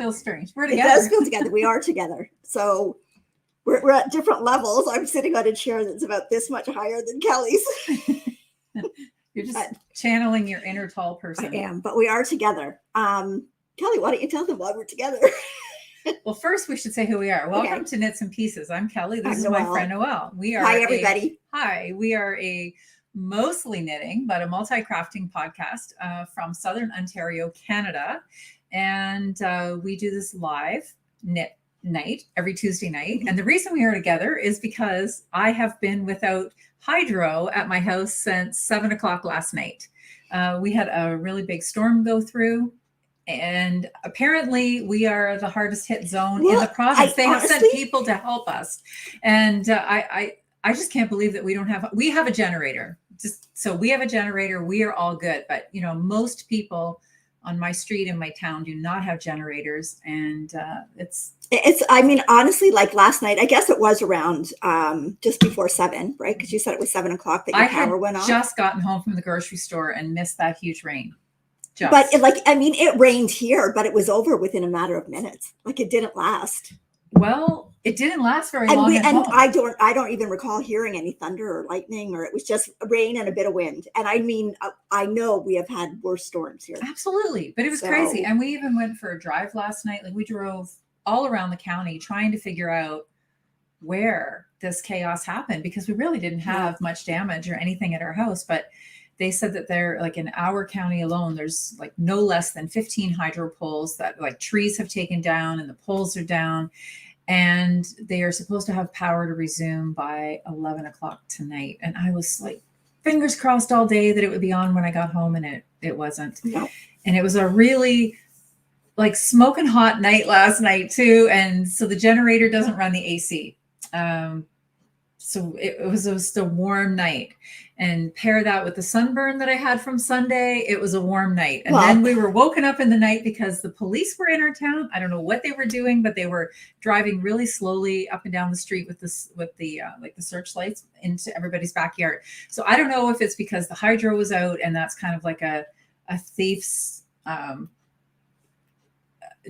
feels strange. We're It together. does feel together. We are together. So we're at different levels. I'm sitting on a chair that's about this much higher than Kelly's. You're just channeling your inner tall person. I am, but we are together. Kelly, why don't you tell them why we're together? Well, first we should say who we are. Welcome to Knits and Pieces. I'm Kelly. This is my friend Noelle. We are Hi, everybody. We are a mostly knitting, but a multi-crafting podcast from Southern Ontario, Canada. And we do this live knit night every Tuesday night. And the reason we are together is because I have been without hydro at my house since 7 o'clock last night. We had a really big storm go through. And apparently we are the hardest hit zone in the province. They have sent people to help us. And I just can't believe that we have a generator. So we have a generator. We are all good. But, most people on my street in my town do not have generators. And honestly, like last night, I guess it was around just before 7, right? Because you said it was 7 o'clock that your power went off. I had just gotten home from the grocery store and missed that huge rain. But it rained here, but it was over within a matter of minutes. Like it didn't last. Well, it didn't last very long. And I don't even recall hearing any thunder or lightning, or it was just rain and a bit of wind. And I know we have had worse storms here. Absolutely. But it was crazy. And we even went for a drive last night. Like we drove all around the county trying to figure out where this chaos happened, because we really didn't have much damage or anything at our house. But they said that they're like in our county alone, there's like no less than 15 hydro poles that like trees have taken down and the poles are down. And they are supposed to have power to resume by 11 o'clock tonight. And I was like, fingers crossed all day that it would be on when I got home, and it wasn't. No. And it was a really like smoking hot night last night too. And so the generator doesn't run the AC. So it was just a warm night, and pair that with the sunburn that I had from Sunday, it was a warm night. And then we were woken up in the night because the police were in our town. I don't know what they were doing, but they were driving really slowly up and down the street with the searchlights into everybody's backyard. So I don't know if it's because the hydro was out, and that's kind of like a thief's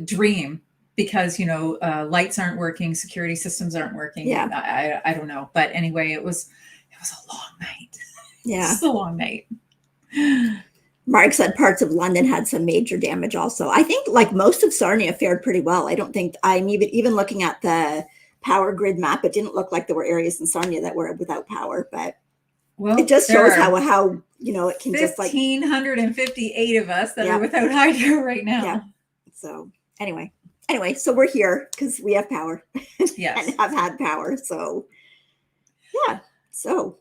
dream. Because, lights aren't working, security systems aren't working. Yeah. I don't know. But anyway, it was a long night. Yeah. It's a long night. Mark said parts of London had some major damage also. I think like most of Sarnia fared pretty well. I don't think I'm even looking at the power grid map. It didn't look like there were areas in Sarnia that were without power, but it just shows how it can just like 1,558 of us that are without hydro right now. Yeah. So anyway, so we're here because we have power. Yes. And have had power. So yeah. So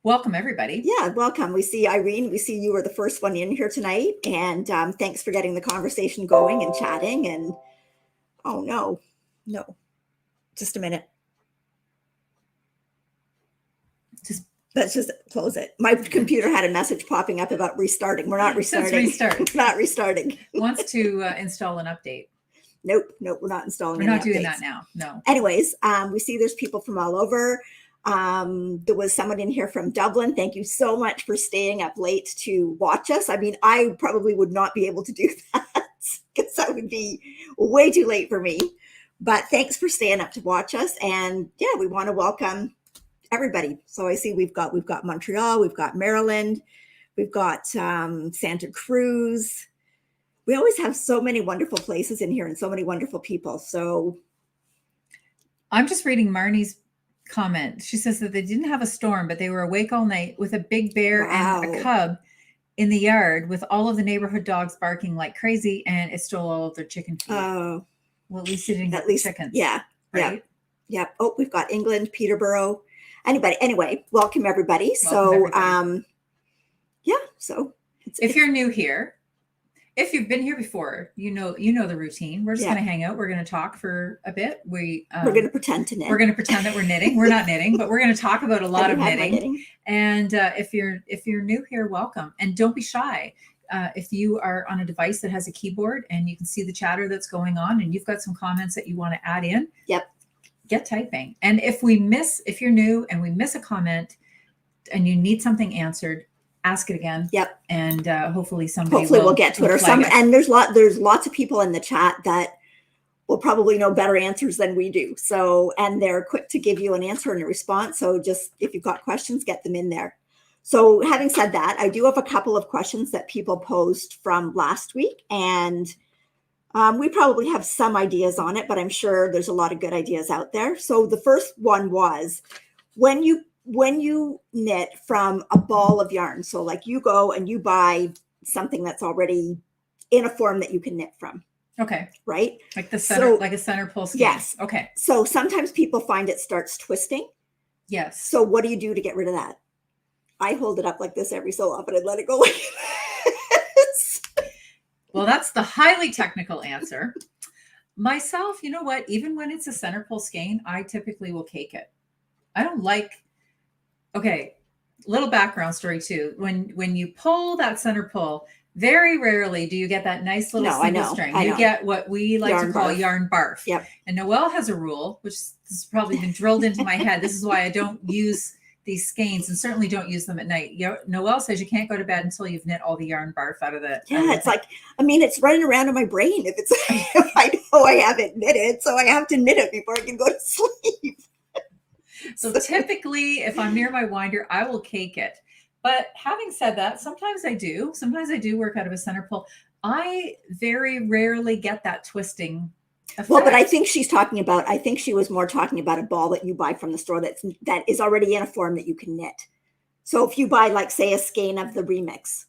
welcome everybody. Yeah, welcome. We see Irene. We see you were the first one in here tonight. And thanks for getting the conversation going and chatting. And oh no, just a minute. Let's just close it. My computer had a message popping up about restarting. We're not restarting. Not restarting. Wants to install an update. Nope, we're not installing. We're not doing that now. No. Anyways, we see there's people from all over. There was someone in here from Dublin. Thank you so much for staying up late to watch us. I mean, I probably would not be able to do that because that would be way too late for me. But thanks for staying up to watch us. And yeah, we want to welcome everybody. So I see we've got Montreal, we've got Maryland, we've got Santa Cruz. We always have so many wonderful places in here and so many wonderful people. So I'm just reading Marnie's comment. She says that they didn't have a storm, but they were awake all night with a big bear and a cub in the yard with all of the neighborhood dogs barking like crazy, and it stole all of their chicken feed. Oh, well, at least it didn't get the chickens. Yeah. Right? Yeah. Oh, we've got England, Peterborough. Anyway, welcome everybody. So if you're new here, if you've been here before, you know the routine. We're just going to hang out. We're going to talk for a bit. We're going to pretend to knit. We're going to pretend that we're knitting. We're not knitting, but we're going to talk about a lot of knitting. And if you're new here, welcome. And don't be shy. If you are on a device that has a keyboard and you can see the chatter that's going on, and you've got some comments that you want to add in, get typing. And if you're new and we miss a comment and you need something answered, ask it again. Yep. And hopefully somebody we'll get to it, or some, and there's lots of people in the chat that will probably know better answers than we do. So, and they're quick to give you an answer and a response. So just, if you've got questions, get them in there. So having said that, I do have a couple of questions that people posed from last week, and we probably have some ideas on it, but I'm sure there's a lot of good ideas out there. So the first one was, when you knit from a ball of yarn, so like you go and you buy something that's already in a form that you can knit from. Okay. Right? Like the center, like a center pull skein. Yes. Okay. So sometimes people find it starts twisting. Yes. So what do you do to get rid of that? I hold it up like this every so often and let it go like this. Well, that's the highly technical answer. Myself, you know what? Even when it's a center pull skein, I typically will cake it. I don't like, okay, little background story too. When you pull that center pull, very rarely do you get that nice little single string. You get what we like to call yarn barf. Yep. And Noelle has a rule, which has probably been drilled into my head. This is why I don't use these skeins, and certainly don't use them at night. Noelle says you can't go to bed until you've knit all the yarn barf out of the. Yeah, it's like, I mean, it's running around in my brain if it's if I know I haven't knitted, so I have to knit it before I can go to sleep. So typically, if I'm near my winder, I will cake it. But having said that, sometimes I do work out of a center pull. I very rarely get that twisting effect. Well, but I think she was more talking about a ball that you buy from the store that is already in a form that you can knit. So if you buy, like, say, a skein of the remix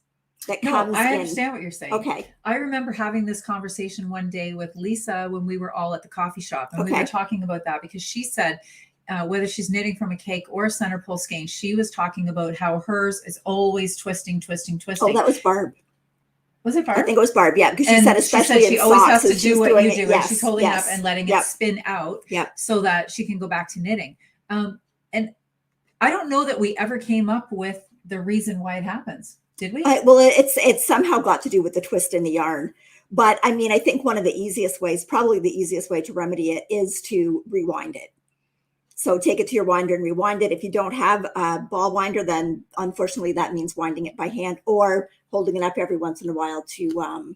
that comes I understand what you're saying. Okay. I remember having this conversation one day with Lisa when we were all at the coffee shop, and we were talking about that because she said, whether she's knitting from a cake or a center pull skein, she was talking about how hers is always twisting. Oh, that was Barb. Was it Barb? I think it was Barb, yeah, because she said especially she in always socks, has to do what you do. Yes, she's holding it up and letting it spin out so that she can go back to knitting. And I don't know that we ever came up with the reason why it happens. Did we? Well, it's somehow got to do with the twist in the yarn. But I mean, I think one of the easiest ways, probably the easiest way to remedy it, is to rewind it. So take it to your winder and rewind it. If you don't have a ball winder, then unfortunately that means winding it by hand or holding it up every once in a while to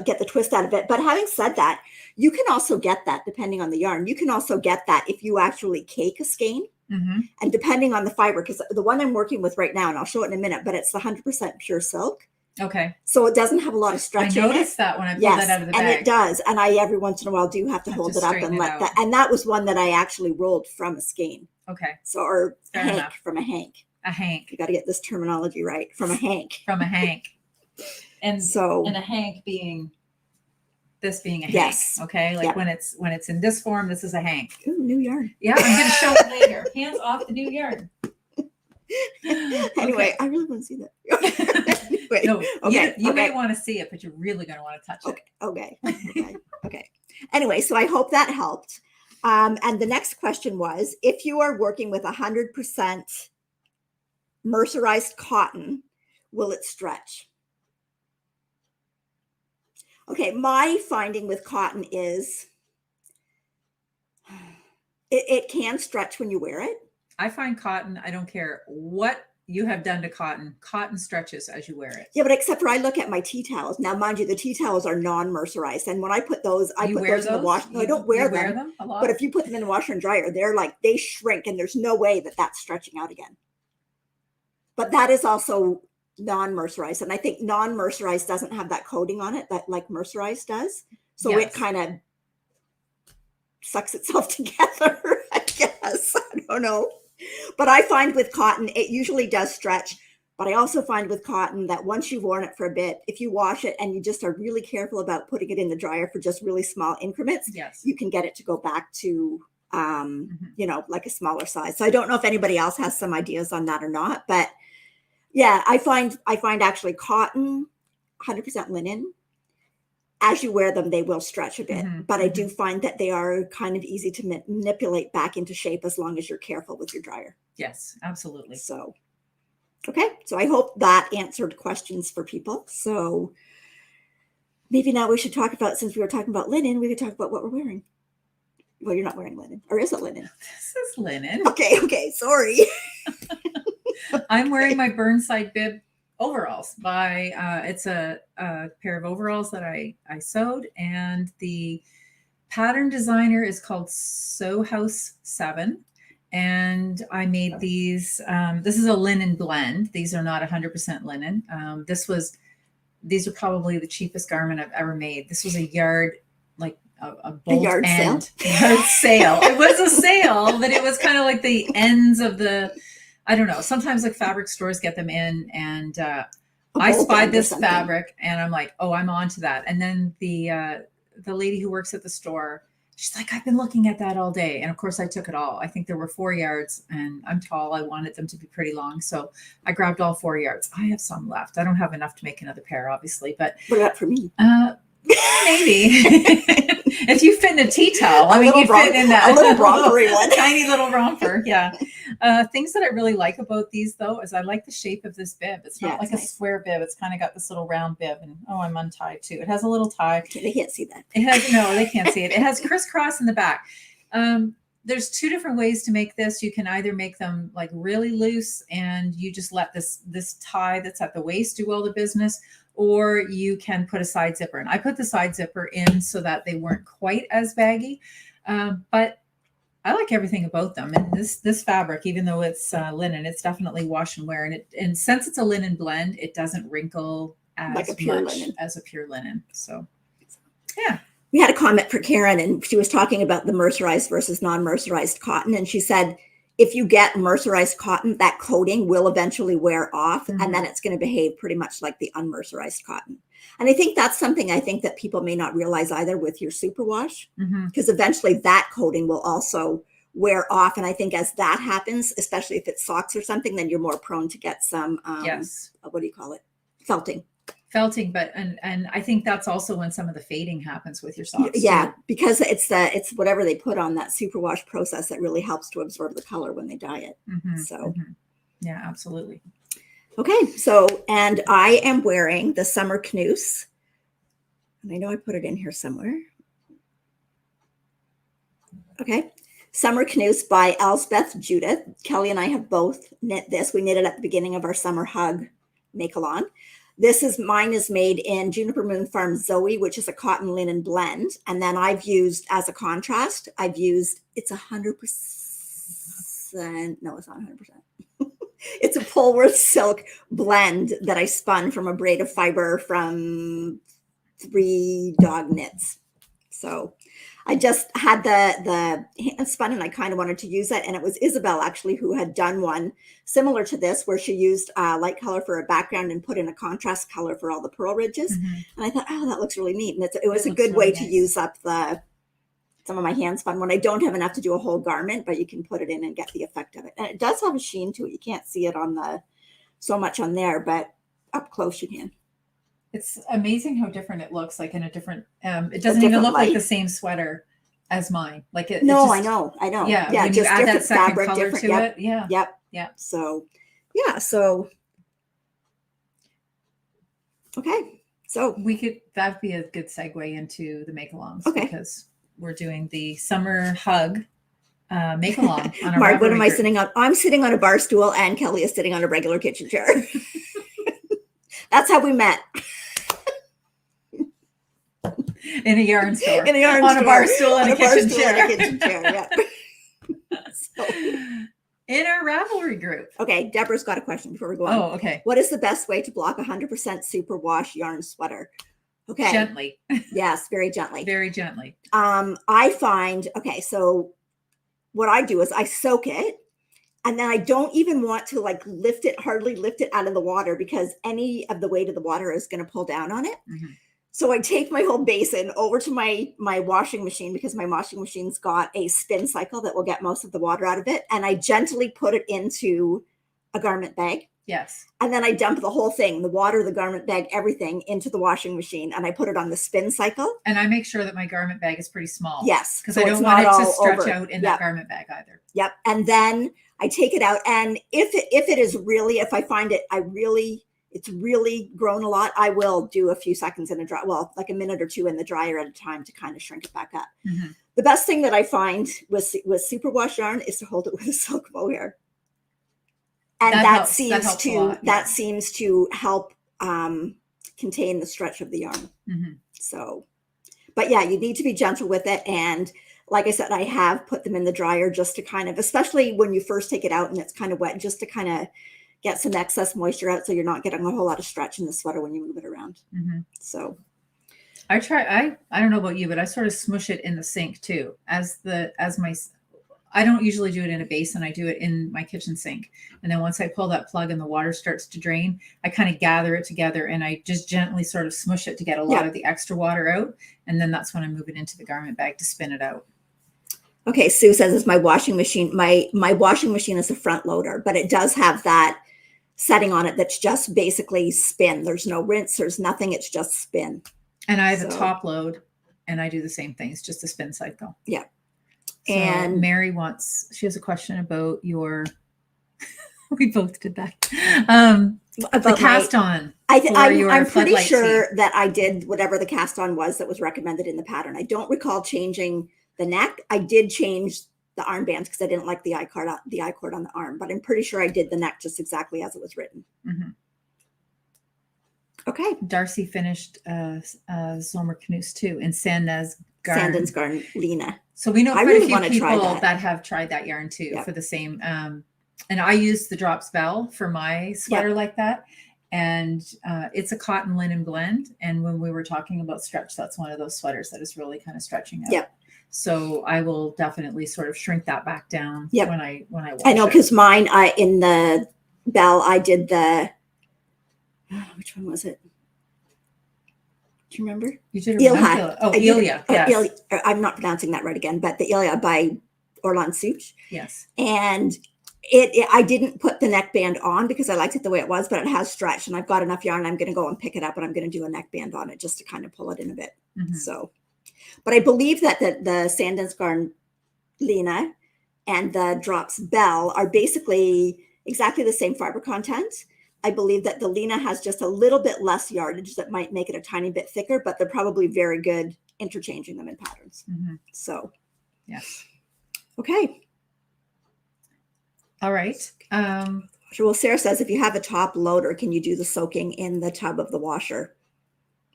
get the twist out of it. But having said that, you can also get that depending on the yarn. You can also get that if you actually cake a skein. And depending on the fiber, because the one I'm working with right now, and I'll show it in a minute, but it's 100% pure silk. Okay. So it doesn't have a lot of stretch in it. I noticed that when I pulled that out of the bag. And it does. And I every once in a while do have to hold it up and let that. And that was one that I actually rolled from a skein. Okay. So, or hank, from a hank. A hank. You got to get this terminology right. From a hank. From a hank. And so, and a hank being this being a hank. Yes. Okay. Like when it's in this form, this is a hank. Ooh, new yarn. Yeah, I'm going to show it later. Hands off the new yarn. Anyway, I really want to see that. Anyway, no, you may want to see it, but you're really going to want to touch it. Okay. Anyway, so I hope that helped. And the next question was, if you are working with 100% mercerized cotton, will it stretch? Okay, my finding with cotton is it can stretch when you wear it. I find cotton, I don't care what you have done to cotton stretches as you wear it. Yeah, but except for I look at my tea towels. Now, mind you, the tea towels are non-mercerized. And when I put those, I put those in the wash. No, I don't wear them a lot? But if you put them in the washer and dryer, they're like, they shrink and there's no way that that's stretching out again. But that is also non-mercerized. And I think non-mercerized doesn't have that coating on it that like mercerized does. So it kind of sucks itself together, I guess. I don't know. But I find with cotton, it usually does stretch. But I also find with cotton that once you've worn it for a bit, if you wash it and you just are really careful about putting it in the dryer for just really small increments, you can get it to go back to, you know, like a smaller size. So I don't know if anybody else has some ideas on that or not. But yeah, I find actually cotton, 100% linen, as you wear them, they will stretch a bit. But I do find that they are kind of easy to manipulate back into shape as long as you're careful with your dryer. Yes, absolutely. So, okay. So I hope that answered questions for people. So maybe now we should talk about, since we were talking about linen, we could talk about what we're wearing. Well, you're not wearing linen. Or is it linen? This is linen. Okay. Sorry. I'm wearing my Burnside bib overalls by it's a pair of overalls that I sewed, and the pattern designer is called Sew House 7, and I made these. This is a linen blend. These are not 100% linen. These are probably the cheapest garment I've ever made. This was a yard, like a bolt yard end sale? yard sale. It was a sale, but it was kind of like the ends of the, I don't know. Sometimes like fabric stores get them in, and I spied this fabric, and I'm like, oh, I'm onto that. And then the lady who works at the store, she's like, I've been looking at that all day. And of course I took it all. I think there were 4 yards, and I'm tall. I wanted them to be pretty long. So I grabbed all 4 yards. I have some left. I don't have enough to make another pair, obviously, but what about for me? Maybe. If you fit in a tea towel, I mean, you fit in that a little rompery one. Tiny little romper. Yeah. Things that I really like about these, though, is I like the shape of this bib. It's not like a square bib. It's kind of got this little round bib, and I'm untied too. It has a little tie. They can't see that. It has they can't see it. It has crisscross in the back. There's 2 different ways to make this. You can either make them like really loose, and you just let this tie that's at the waist do all the business, or you can put a side zipper in. I put the side zipper in so that they weren't quite as baggy, but I like everything about them. And this fabric, even though it's linen, it's definitely wash and wear. And since it's a linen blend, it doesn't wrinkle as like a pure much linen. as a pure linen. So, yeah. We had a comment for Karen, and she was talking about the mercerized versus non-mercerized cotton. And she said, if you get mercerized cotton, that coating will eventually wear off, and then it's going to behave pretty much like the unmercerized cotton. And I think that's something I think that people may not realize either with your superwash, because eventually that coating will also wear off. And I think as that happens, especially if it's socks or something, then you're more prone to get some, what do you call it? Felting. But and I think that's also when some of the fading happens with your socks. Yeah, too. because it's whatever they put on that superwash process that really helps to absorb the color when they dye it. Yeah, absolutely. Okay, so and I am wearing the Summer Canoes, and I know I put it in here somewhere. Okay, Summer Canoes by Elspeth Judith. Kelly and I have both knit this. We knit it at the beginning of our Summerhug Makealong. Mine is made in Juniper Moon Farm Zoe, which is a cotton linen blend. And then I've used, as a contrast, it's 100%, no, it's not 100%. It's a Polworth silk blend that I spun from a braid of fiber from 3 Dog Knits. So I just had the hand spun, and I kind of wanted to use it. And it was Isabel actually who had done one similar to this, where she used light color for a background and put in a contrast color for all the purl ridges. And I thought, oh, that looks really neat. And it was a good way to use up some of my hand spun when I don't have enough to do a whole garment, but you can put it in and get the effect of it. And it does have a sheen to it. You can't see it on so much on there, but up close you can. It's amazing how different it looks, like in a different, it doesn't even look like the same sweater as mine. Like it. No, I know. Yeah. When just you add that second fabric, color to it. Yeah. Yep. So, yeah. So, okay. So that'd be a good segue into the Makealongs. Okay. Because we're doing the Summerhug Makealong on our Mark, what am I group. sitting on? I'm sitting on a bar stool, and Kelly is sitting on a regular kitchen chair. That's how we met. In a yarn store. In a yarn on store. A bar stool and on a kitchen chair. And a kitchen chair, yeah. So. In our Ravelry group. Okay, Deborah's got a question before we go on. Oh, okay. What is the best way to block 100% superwash yarn sweater? Okay. Gently. Yes, very gently. Very gently. I find, so what I do is I soak it, and then I don't even want to hardly lift it out of the water, because any of the weight of the water is going to pull down on it. So I take my whole basin over to my washing machine, because my washing machine's got a spin cycle that will get most of the water out of it. And I gently put it into a garment bag. Yes. And then I dump the whole thing, the water, the garment bag, everything into the washing machine. And I put it on the spin cycle. And I make sure that my garment bag is pretty small. Yes. Because I don't want it to stretch out in that garment bag either. Yep. And then I take it out. And if I find it, it's really grown a lot, I will do a few seconds in like a minute or 2 in the dryer at a time to kind of shrink it back up. The best thing that I find with superwash yarn is to hold it with a silk mohair. And That that helps. That seems helps a to lot, yeah. that seems to help contain the stretch of the yarn. Mm-hmm. So, but yeah, you need to be gentle with it. And like I said, I have put them in the dryer just to kind of, especially when you first take it out and it's kind of wet, just to kind of get some excess moisture out so you're not getting a whole lot of stretch in the sweater when you move it around. Mm-hmm. So I don't know about you, but I sort of smush it in the sink too. I don't usually do it in a basin. I do it in my kitchen sink. And then once I pull that plug and the water starts to drain, I kind of gather it together and I just gently sort of smush it to get a lot of the extra water out. And then that's when I move it into the garment bag to spin it out. Okay, Sue says it's my washing machine. My washing machine is a front loader, but it does have that setting on it that's just basically spin. There's no rinse, there's nothing, it's just spin. And I have a top load and I do the same thing. It's just a spin cycle. Yeah. So and Mary she has a question about your, we both did that. About the cast on. I'm pretty sure that I did whatever the cast on was that was recommended in the pattern. I don't recall changing the neck. I did change the armbands because I didn't like the I-cord on the arm, but I'm pretty sure I did the neck just exactly as it was written. Mm-hmm. Okay. Darcy finished Zomer Canoes too in Sandens Garn Lena. So we know quite a few people that have tried that yarn too for the same. And I use the Drops Bell for my sweater like that. And it's a cotton linen blend. And when we were talking about stretch, that's one of those sweaters that is really kind of stretching out. Yep. So I will definitely sort of shrink that back down when I wash I know, because mine, in the Bell, I did the, which one was it? Do you remember? You did Ilha. Oh, Ilha. Yes. I'm not pronouncing that right again, but the Ilha by Orlan Such. Yes. And I didn't put the neckband on because I liked it the way it was, but it has stretch and I've got enough yarn. I'm going to go and pick it up and I'm going to do a neckband on it just to kind of pull it in a bit. Mm-hmm. So, but I believe that the Sandens Garn Lena and the Drops Bell are basically exactly the same fiber content. I believe that the Lena has just a little bit less yardage that might make it a tiny bit thicker, but they're probably very good interchanging them in patterns. Mm-hmm. So, yes. Okay. All right. Well, Sarah says, if you have a top loader, can you do the soaking in the tub of the washer?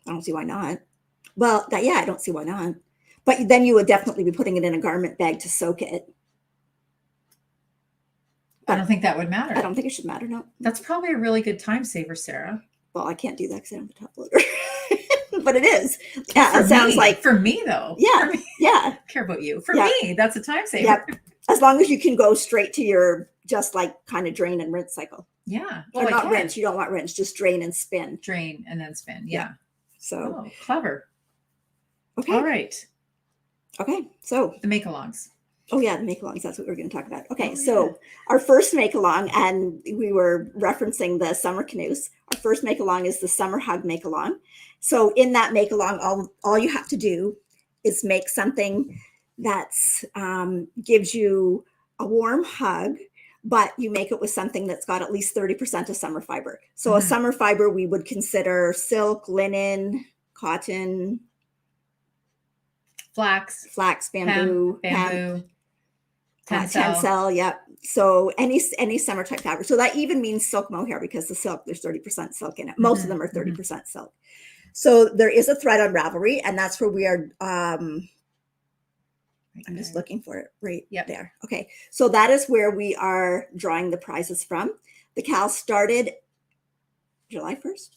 I don't see why not. Well, I don't see why not. But then you would definitely be putting it in a garment bag to soak it. I don't think that would matter. I don't think it should matter, no. That's probably a really good time saver, Sarah. Well, I can't do that because I don't have a top loader. But it is. Yeah, it sounds like. For me, though. Yeah. For me, yeah. I care about you. For me, that's a time saver. Yep. As long as you can go straight to your just like kind of drain and rinse cycle. Yeah. Well, not rinse. You don't want rinse. Just drain and spin. Drain and then spin. Yeah. So clever. Okay. All right. Okay. So the Makealongs. Oh yeah, the Makealongs. That's what we're going to talk about. Okay. So our first Makealong, and we were referencing the Summer Canoes. Our first Makealong is the Summerhug Makealong. So in that Makealong, all you have to do is make something that's gives you a warm hug, but you make it with something that's got at least 30% of summer fiber. So a summer fiber we would consider silk, linen, cotton, flax, bamboo, hemp, tencel. Yep. So any summer type fabric. So that even means silk mohair because the silk, there's 30% silk in it. Most of them are 30% silk. So there is a thread on Ravelry, and that's where we are. I'm just looking for it right there. Okay. So that is where we are drawing the prizes from. The Cal started July 1st.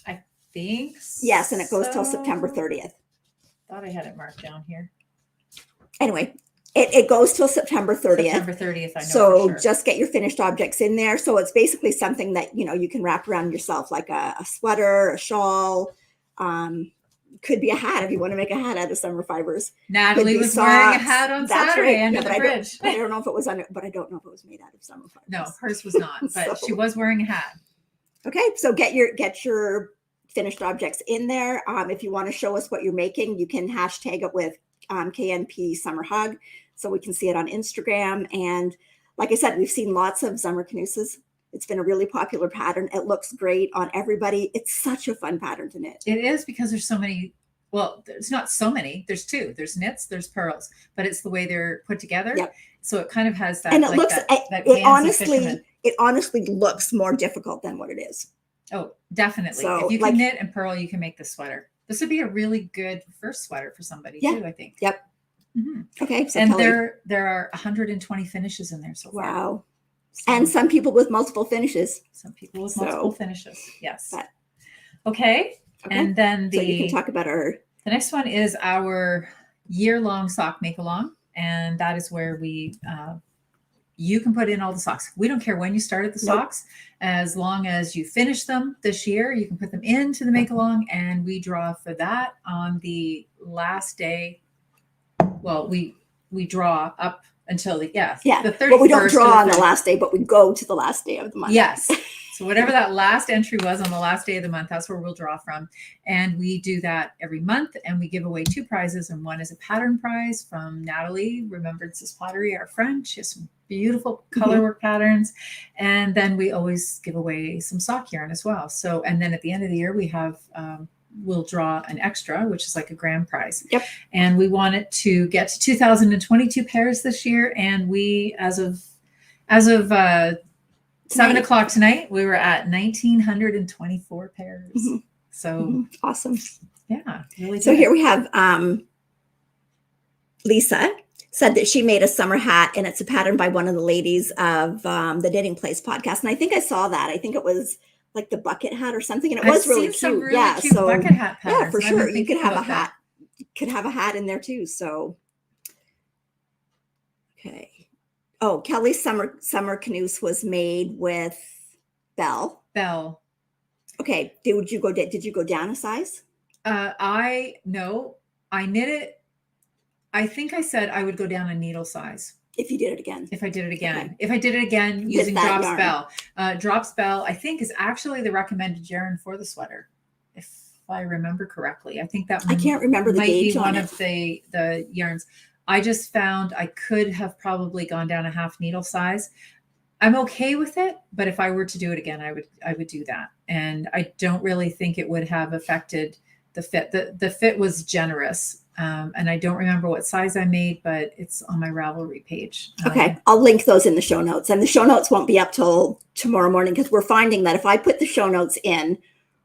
I think yes, and it goes till September 30th. Thought I had it marked down here. Anyway, it goes till September 30th. September 30th, I know. So for sure. Just get your finished objects in there. So it's basically something that you can wrap around yourself, like a sweater, a shawl. Could be a hat if you want to make a hat out of summer fibers. Natalie was wearing a hat on Saturday under the bridge. I don't know if it was but I don't know if it was made out of summer fibers. No, hers was not, but she was wearing a hat. Okay, so get your finished objects in there. If you want to show us what you're making, you can hashtag it with KNP Summerhug so we can see it on Instagram. And like I said, we've seen lots of summer canoes. It's been a really popular pattern. It looks great on everybody. It's such a fun pattern to knit. It is because there's so many. Well, there's not so many. There's two. There's knits, there's purls, but it's the way they're put together. Yep. So it kind of has that. And it looks, it honestly, it honestly looks more difficult than what it is. Oh, definitely. So, if you like- can knit and purl, you can make the sweater. This would be a really good first sweater for somebody Yeah. too, I think. Yep. Mhm. Okay. So And Kelly, there are 120 finishes in there so far. wow. So And some people with multiple finishes. some people with So- multiple finishes. Yes. But- Okay. Okay. And then So you can talk about our, the next one is our year-long sock make-along. And that is where you can put in all the socks. We don't care when you started the Nope. socks, as long as you finish them this year, you can put them into the make-along, and we draw for that on the last day. Well, we draw up until the 31st. but we don't to draw on the 30th. last day, but we go to the last day of the month. Yes. So whatever that last entry was on the last day of the month, that's where we'll draw from. And we do that every month, and we give away 2 prizes. And one is a pattern prize from Natalie, Remembrances Pottery, our friend. She has some beautiful color work patterns. And then we always give away some sock yarn as well. So, and then at the end of the year, we have, we'll draw an extra, which is like a grand prize. Yep. And we want it to get to 2,022 pairs this year. And we, as of 7 o'clock tonight, we were at 1,924 pairs. Mhm. So Awesome. yeah, really. So good. here we have Lisa said that she made a summer hat, and it's a pattern by one of the ladies of the Knitting Place podcast. And I think I saw that. I think it was like the bucket hat or something, and it was really seen some cute. really Yeah, cute so bucket hat yeah, patterns. for I've been sure, you could thinking have a about that. hat. You could have a hat in there too. So okay. Oh, Kelly's summer canoes was made with Belle. Okay, did you go down a size? I knit it. I think I said I would go down a needle size If you did it again. if I did it again. Okay. If I did it again With using that Drop yarn. Spell. Drop Spell, I think, is actually the recommended yarn for the sweater, if I remember correctly. I think that I can't remember the might be gauge on one it. of the yarns. I just found I could have probably gone down a half needle size. I'm okay with it, but if I were to do it again, I would do that. And I don't really think it would have affected the fit. The fit was generous. And I don't remember what size I made, but it's on my Ravelry page. Okay, I'll link those in the show notes. And the show notes won't be up till tomorrow morning, because we're finding that if I put the show notes in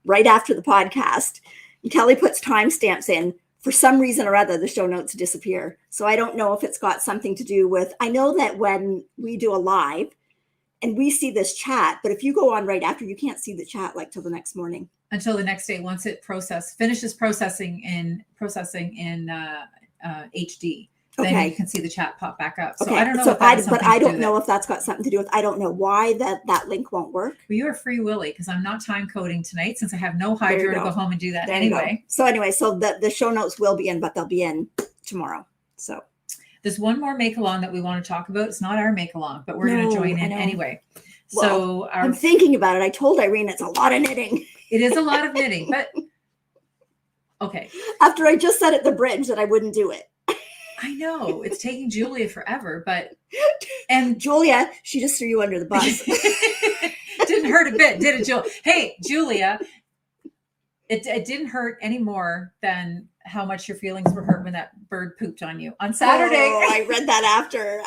right after the podcast, and Kelly puts timestamps in, for some reason or other, the show notes disappear. So I don't know if it's got something to do with, I know that when we do a live and we see this chat, but if you go on right after, you can't see the chat like till the next morning. Until the next day, once it finishes processing in HD, then Okay. you can see the chat pop back up. So Okay, I don't know. so if that has but something I to do don't with know it. if that's got something to do with, I don't know why that link won't work. Well, you are free willy, because I'm not time coding tonight, since I have no There you hydro to go. go home and do that There you go. anyway. So the show notes will be in, but they'll be in tomorrow. So There's one more make along that we want to talk about. It's not our make along, but we're going No, to join I in know. anyway. Well, So I'm thinking about it. I told Irene it's a lot of knitting. it is a lot of knitting, but okay. After I just said at the bridge that I wouldn't do it. I know it's taking Julia forever, and Julia, she just threw you under the bus. didn't hurt a bit, did it, Julia? Hey, Julia, it didn't hurt any more than how much your feelings were hurt when that bird pooped on you on Saturday. Oh, I read that after.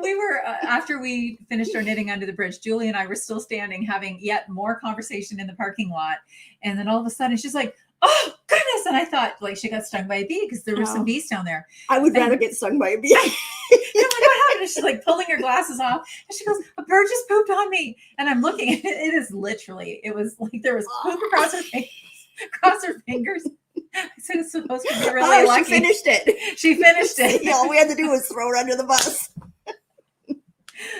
We were after we finished our knitting under the bridge, Julie and I were still standing having yet more conversation in the parking lot, and then all of a sudden she's like, oh goodness. And I thought like she got stung by a bee, because there were some bees down there. I would rather get stung by a bee. I'm like, what happened? And she's like pulling her glasses off, and she goes, a bird just pooped on me. And I'm looking, and it is literally, it was like there was poop across her fingers. I said it's supposed to be really lucky. She finished it. She finished it. Yeah, all we had to do was throw her under the bus.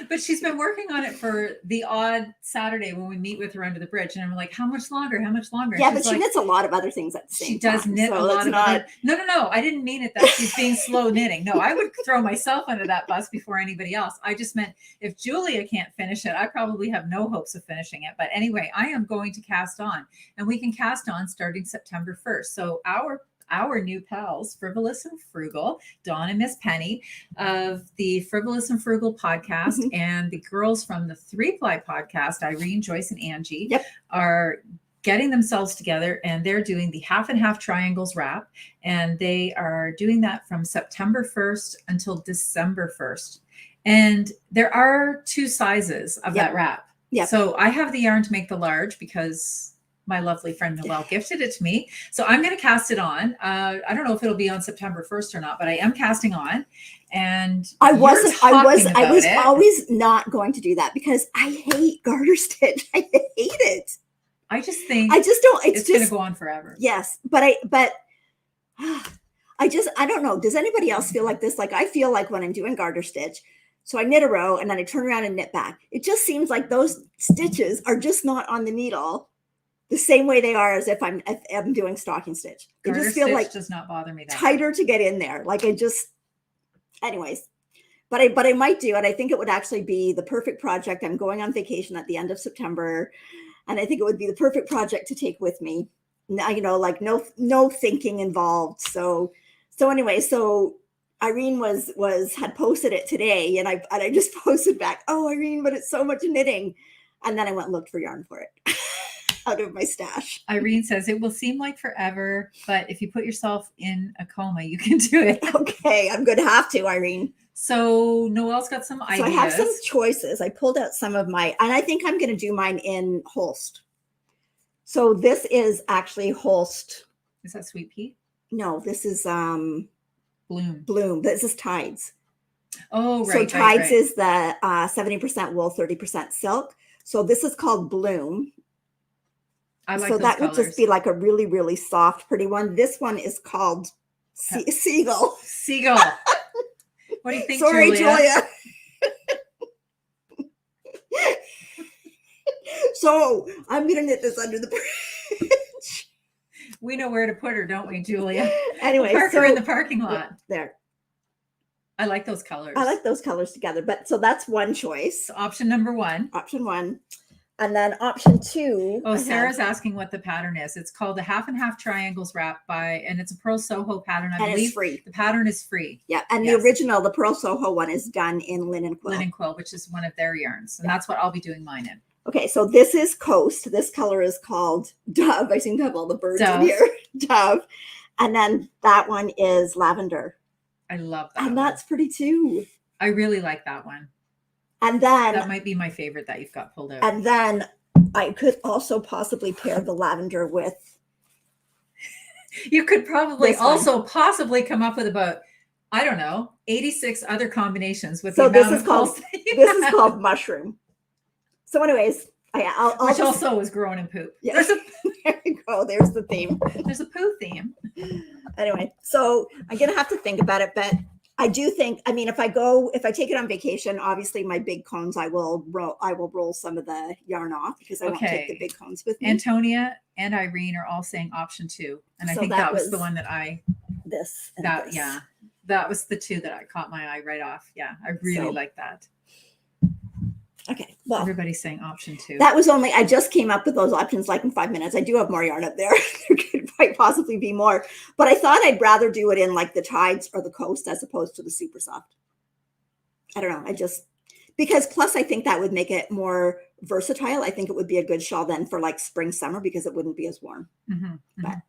But she's been working on it for the odd Saturday when we meet with her under the bridge. And I'm like, how much longer? How much longer? Yeah, She's but she like, knits a lot of other things at the same she does time. knit so a lot it's of not, other. No. I didn't mean it that she's being slow knitting. No, I would throw myself under that bus before anybody else. I just meant if Julia can't finish it, I probably have no hopes of finishing it. But anyway, I am going to cast on, and we can cast on starting September 1st. So our new pals, Frivolous and Frugal, Dawn and Miss Penny of the Frivolous and Frugal podcast, and the girls from the 3-Ply podcast, Irene, Joyce, and Angie, are getting themselves together, and they're doing the half and half triangles wrap, and they are doing that from September 1st until December 1st. And there are 2 sizes of that wrap. Yep. So I have the yarn to make the large because my lovely friend Noelle gifted it to me. So I'm going to cast it on. I don't know if it'll be on September 1st or not, but I am casting on. And I was it. always not going to do that because I hate garter stitch. I hate it. I just think it's going to go on forever. Yes. But I don't know. Does anybody else feel like this? Like I feel like when I'm doing garter stitch, so I knit a row and then I turn around and knit back. It just seems like those stitches are just not on the needle the same way they are as if I'm doing stocking stitch. I just feel like does not bother me that tighter to get in there. Like anyways, but I might do it. I think it would actually be the perfect project. I'm going on vacation at the end of September, and I think it would be the perfect project to take with me. Now, like no thinking involved. So anyway, so Irene had posted it today, and I just posted back, "Oh, Irene, but it's so much knitting," and then I went and looked for yarn for it out of my stash. Irene says it will seem like forever, but if you put yourself in a coma, you can do it. Okay, I'm going to have to, Irene. So Noelle's got some ideas. So I have some choices. I pulled out some of and I think I'm going to do mine in Holst. So this is actually Holst. Is that Sweet Pea? No, this is Bloom. This is Tides. Oh, right. So Tides is the 70% wool, 30% silk. So this is called Bloom. I like so those that colors. would just be like a really, really soft, pretty one. This one is called Seagull. Seagull. What do you think, Sorry, Julia. So I'm going to knit this under the bridge. We know where to put her, don't we, Julia? Anyway, park her in the parking lot. There. I like those colors. I like those colors together. But so that's one choice. So option number 1. Option 1. And then option 2. Oh, Sarah's asking what the pattern is. It's called the Half and Half Triangles Wrap and it's a Pearl Soho pattern. I believe it's free. The pattern is free. Yeah. And the original, the Pearl Soho one is done in linen quill. Linen quill, which is one of their yarns. And that's what I'll be doing mine in. Okay. So this is Coast. This color is called Dove. I seem to have all the birds in here. Dove. And then that one is Lavender. I love that. And that's pretty too. I really like that one. And then that might be my favorite that you've got pulled out. And then I could also possibly pair the lavender with. You could probably also possibly come up with about, I don't know, 86 other combinations with so the amount this is of called this is called Mushroom. So anyways, I'll which also is growing in poop. Yeah. There you go. There's the theme. There's a poo theme. Anyway, so I'm gonna have to think about it, but I do think, I mean, if I take it on vacation, obviously my big cones, I will roll some of the yarn off because I won't take the big cones with me. Antonia and Irene are all saying option 2. And I think that was the one that that was the 2 that I caught my eye right off. Yeah. I really like that. Okay. Well, everybody's saying option 2. That was I just came up with those options like in 5 minutes. I do have more yarn up there. There could quite possibly be more, but I thought I'd rather do it in like the Tides or the Coast as opposed to the super soft. I don't know. Because plus I think that would make it more versatile. I think it would be a good shawl then for like spring, summer, because it wouldn't be as warm. Mm-hmm. But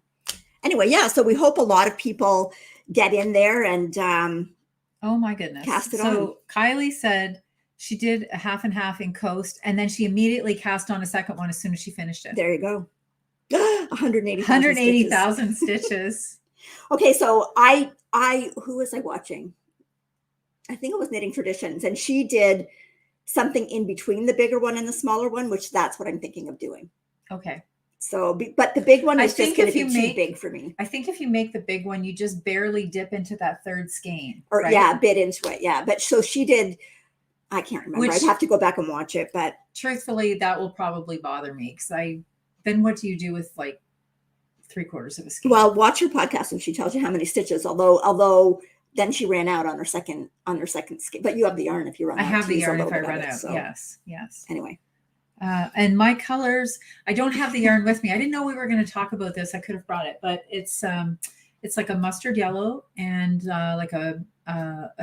anyway, yeah. So we hope a lot of people get in there and oh my goodness. Cast it on. So Kylie said she did a half and half in Coast, and then she immediately cast on a second one as soon as she finished it. There you go. 180,000 stitches. Okay, so who was I watching? I think it was Knitting Traditions, and she did something in between the bigger one and the smaller one, which that's what I'm thinking of doing. Okay. So, but the big one is just going to be too big for me. I think if you make the big one, you just barely dip into that third skein. Or right? yeah, bit into it. Yeah, but so she did. I can't remember. I'd have to go back and watch it, but truthfully, that will probably bother me because then what do you do with like 3/4 of a skein? Well, watch her podcast and she tells you how many stitches. Although then she ran out on her second skein. But you have the yarn if you run out. I have the yarn if I run out. So. Yes. Anyway. And my colors, I don't have the yarn with me. I didn't know we were going to talk about this. I could have brought it, but it's like a mustard yellow and like a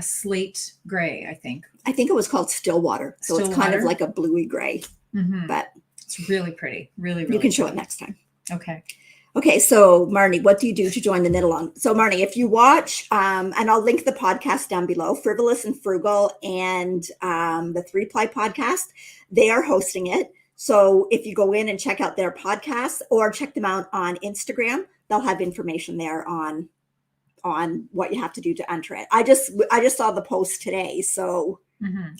slate gray, I think. I think it was called Stillwater. So it's kind of like a bluey gray, but it's really pretty. Really, really you can show pretty. it next time. Okay. Okay, so Marnie, what do you do to join the knit along? So Marnie, if you watch, and I'll link the podcast down below, Frivolous and Frugal and the 3-Ply podcast, they are hosting it. So if you go in and check out their podcasts or check them out on Instagram, they'll have information there on what you have to do to enter it. I just saw the post today, so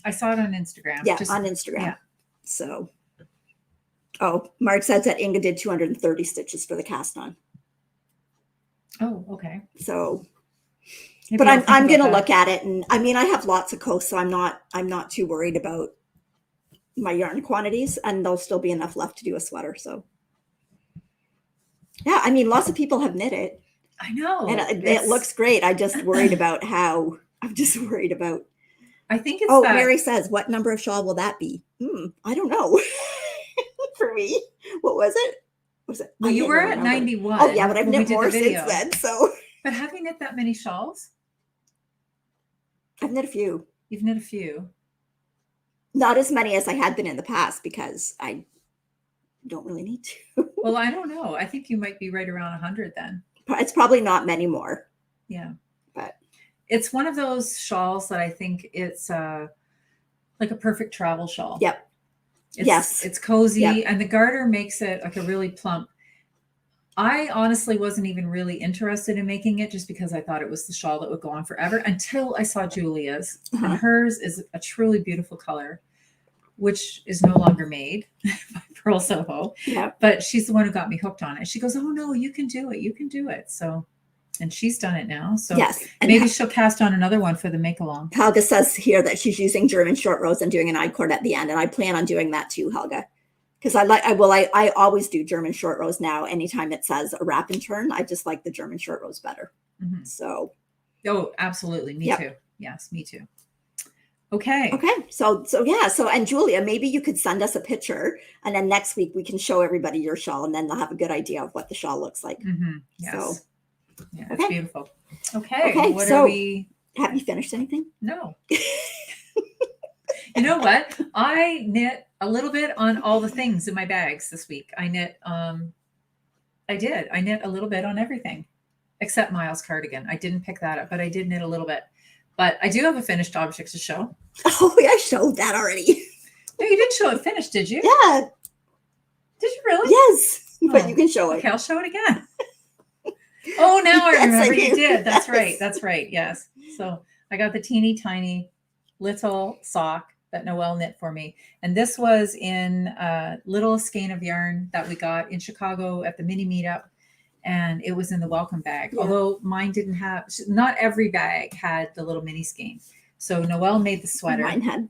I saw it on Instagram. Yeah, on Instagram. Yeah. So, Mark says that Inga did 230 stitches for the cast on. Oh, okay. So, Maybe but I'm going to that. look at it, and I mean, I have lots of coats, so I'm not too worried about my yarn quantities, and there'll still be enough left to do a sweater. So, yeah, I mean, lots of people have knit it. I know, and it looks great. I'm just worried about I think it's that. Mary says, what number of shawl will that be? I don't know. For me, what was it? Well, you were at 91. Oh yeah, but I've knit more since then. So, but have you knit that many shawls? I've knit a few. You've knit a few. Not as many as I had been in the past because I don't really need to. Well, I don't know. I think you might be right around 100 then. It's probably not many more. Yeah, but it's one of those shawls that I think it's like a perfect travel shawl. Yep. It's cozy, and the garter makes it like a really plump. I honestly wasn't even really interested in making it just because I thought it was the shawl that would go on forever until I saw Julia's. And hers is a truly beautiful color, which is no longer made by Pearl Soho. Yeah. But she's the one who got me hooked on it. She goes, oh no, you can do it. You can do it. So, and she's done it now. So and maybe she'll cast on another one for the Makealong. Helga says here that she's using German short rows and doing an I-cord at the end. And I plan on doing that too, Helga. Because I always do German short rows now. Anytime it says a wrap and turn, I just like the German short rows better. So. Oh, absolutely. Me too. Yes, me too. Okay. So yeah. So, and Julia, maybe you could send us a picture and then next week we can show everybody your shawl and then they'll have a good idea of what the shawl looks like. Yes. So. Yeah, it's beautiful. Okay. Have you finished anything? No. You know what? I knit a little bit on all the things in my bags this week. I knit a little bit on everything except Miles' cardigan. I didn't pick that up, but I did knit a little bit. But I do have a finished object to show. Oh, I showed that already. No, you didn't show it finished, did you? Yeah. Did you really? Yes. But you can show it. Okay, I'll show it again. Oh, now I remember you did. That's right. That's right. Yes. So I got the teeny tiny little sock that Noelle knit for me. And this was in a little skein of yarn that we got in Chicago at the mini meetup. And it was in the welcome bag. Although mine didn't have, not every bag had the little mini skein. So Noelle made the sweater. Mine had.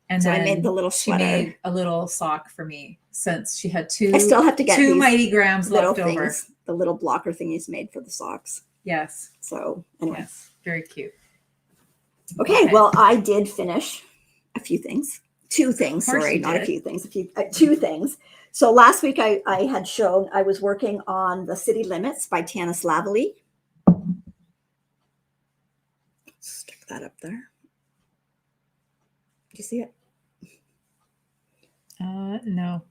And so then I made the little sweater. She made a little sock for me since she had two. I still have to get two mighty grams left over. The little blocker thingies made for the socks. Yes. So anyway. Yes. Very cute. Okay. Well, I did finish a few things. Two things. Sorry, not a few things. Two things. So last week I had shown I was working on the City Limits by Tanis Lavely. Stick that up there. Do you see it? No.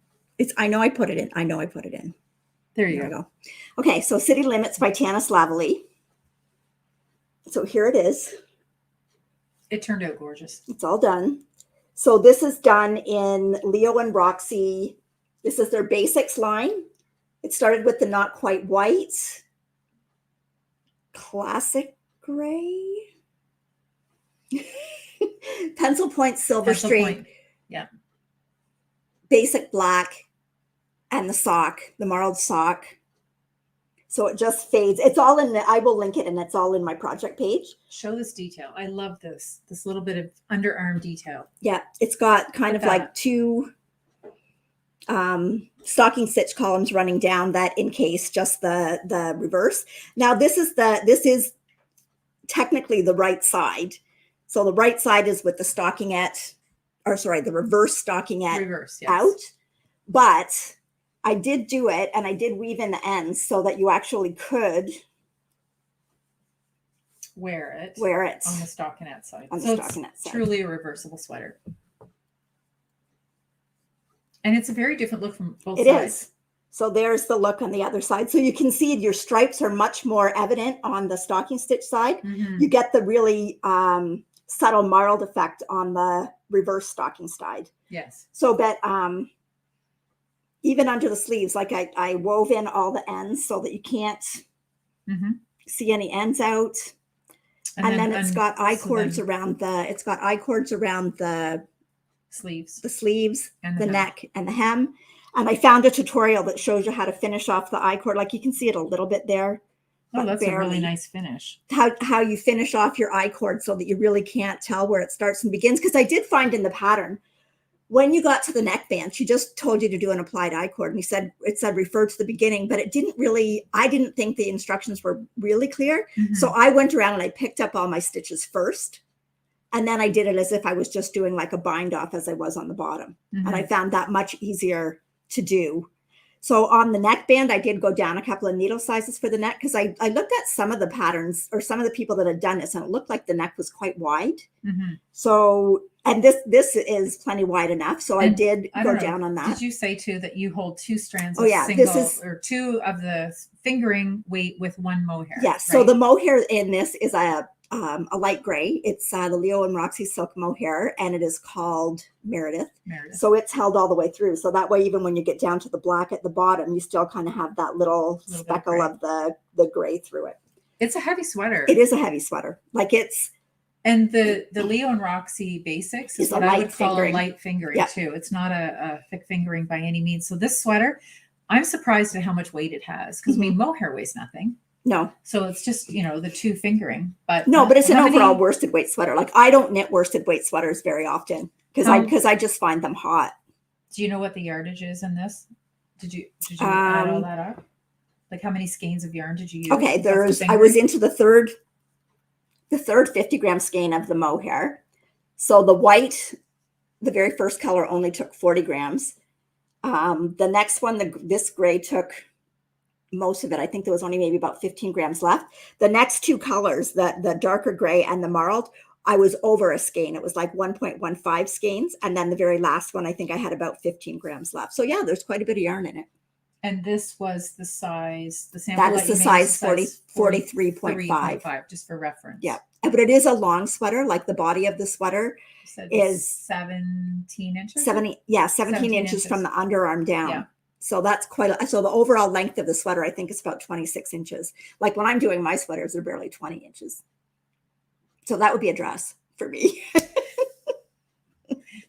I know I put it in. There you go. Okay, so City Limits by Tanis Lavely. So here it is. It turned out gorgeous. It's all done. So this is done in Leo and Roxy. This is their basics line. It started with the not quite white, classic gray, pencil point silver streak, basic black, and the sock, the marled sock. So it just fades. It's all in I will link it and it's all in my project page. Show this detail. I love this little bit of underarm detail. Yeah, it's got kind of like two stocking stitch columns running down that encase just the reverse. Now this is technically the right side. So the right side is with the stockingette, or sorry, the reverse stockingette out. But I did do it and I did weave in the ends so that you actually could wear it on the stockinette side. It's truly a reversible sweater. And it's a very different look from both sides. So there's the look on the other side. So you can see your stripes are much more evident on the stocking stitch side. You get the really subtle marled effect on the reverse stocking side. Yes. So, but even under the sleeves, like I wove in all the ends so that you can't see any ends out. And then it's got I-cords around the sleeves, and the neck and the hem. And I found a tutorial that shows you how to finish off the I-cord. Like you can see it a little bit there. Oh, that's barely. A really nice finish. How you finish off your I-cord so that you really can't tell where it starts and begins. Because I did find in the pattern, when you got to the neckband, she just told you to do an applied I-cord. And it said refer to the beginning, but it didn't really, I didn't think the instructions were really clear. So I went around and I picked up all my stitches first. And then I did it as if I was just doing like a bind off as I was on the bottom. And I found that much easier to do. So on the neckband, I did go down a couple of needle sizes for the neck because I looked at some of the patterns or some of the people that had done this, and it looked like the neck was quite wide. So, and this is plenty wide enough. So I did go down on that. Did you say too that you hold 2 strands of single or 2 of the fingering weight with 1 mohair? Yes. Right? So the mohair in this is a light gray. It's the Leo and Roxy silk mohair, and it is called Meredith. So it's held all the way through. So that way, even when you get down to the black at the bottom, you still kind of have that little speckle of the gray through it. It's a heavy sweater. It is a heavy sweater. Like it's. And the Leo and Roxy basics is what I would call a light fingering too. It's not a thick fingering by any means. So this sweater, I'm surprised at how much weight it has because I mean, mohair weighs nothing. No. So it's just, the 2 fingering, but but it's an overall worsted weight sweater. Like I don't knit worsted weight sweaters very often because I just find them hot. Do you know what the yardage is in this? Did you add all that up? Like how many skeins of yarn did you use? Okay. I was into the third 50-gram skein of the mohair. So the white, the very first color only took 40 grams. The next one, this gray took most of it. I think there was only maybe about 15 grams left. The next 2 colors, the darker gray and the marled, I was over a skein. It was like 1.15 skeins. And then the very last one, I think I had about 15 grams left. So yeah, there's quite a bit of yarn in it. And this was the size, the sample that is the size 43.5, just for reference. Yeah. But it is a long sweater. Like the body of the sweater is 17 inches. 17 inches from the underarm down. Yeah. So that's so the overall length of the sweater, I think, is about 26 inches. Like when I'm doing my sweaters, they're barely 20 inches. So that would be a dress for me.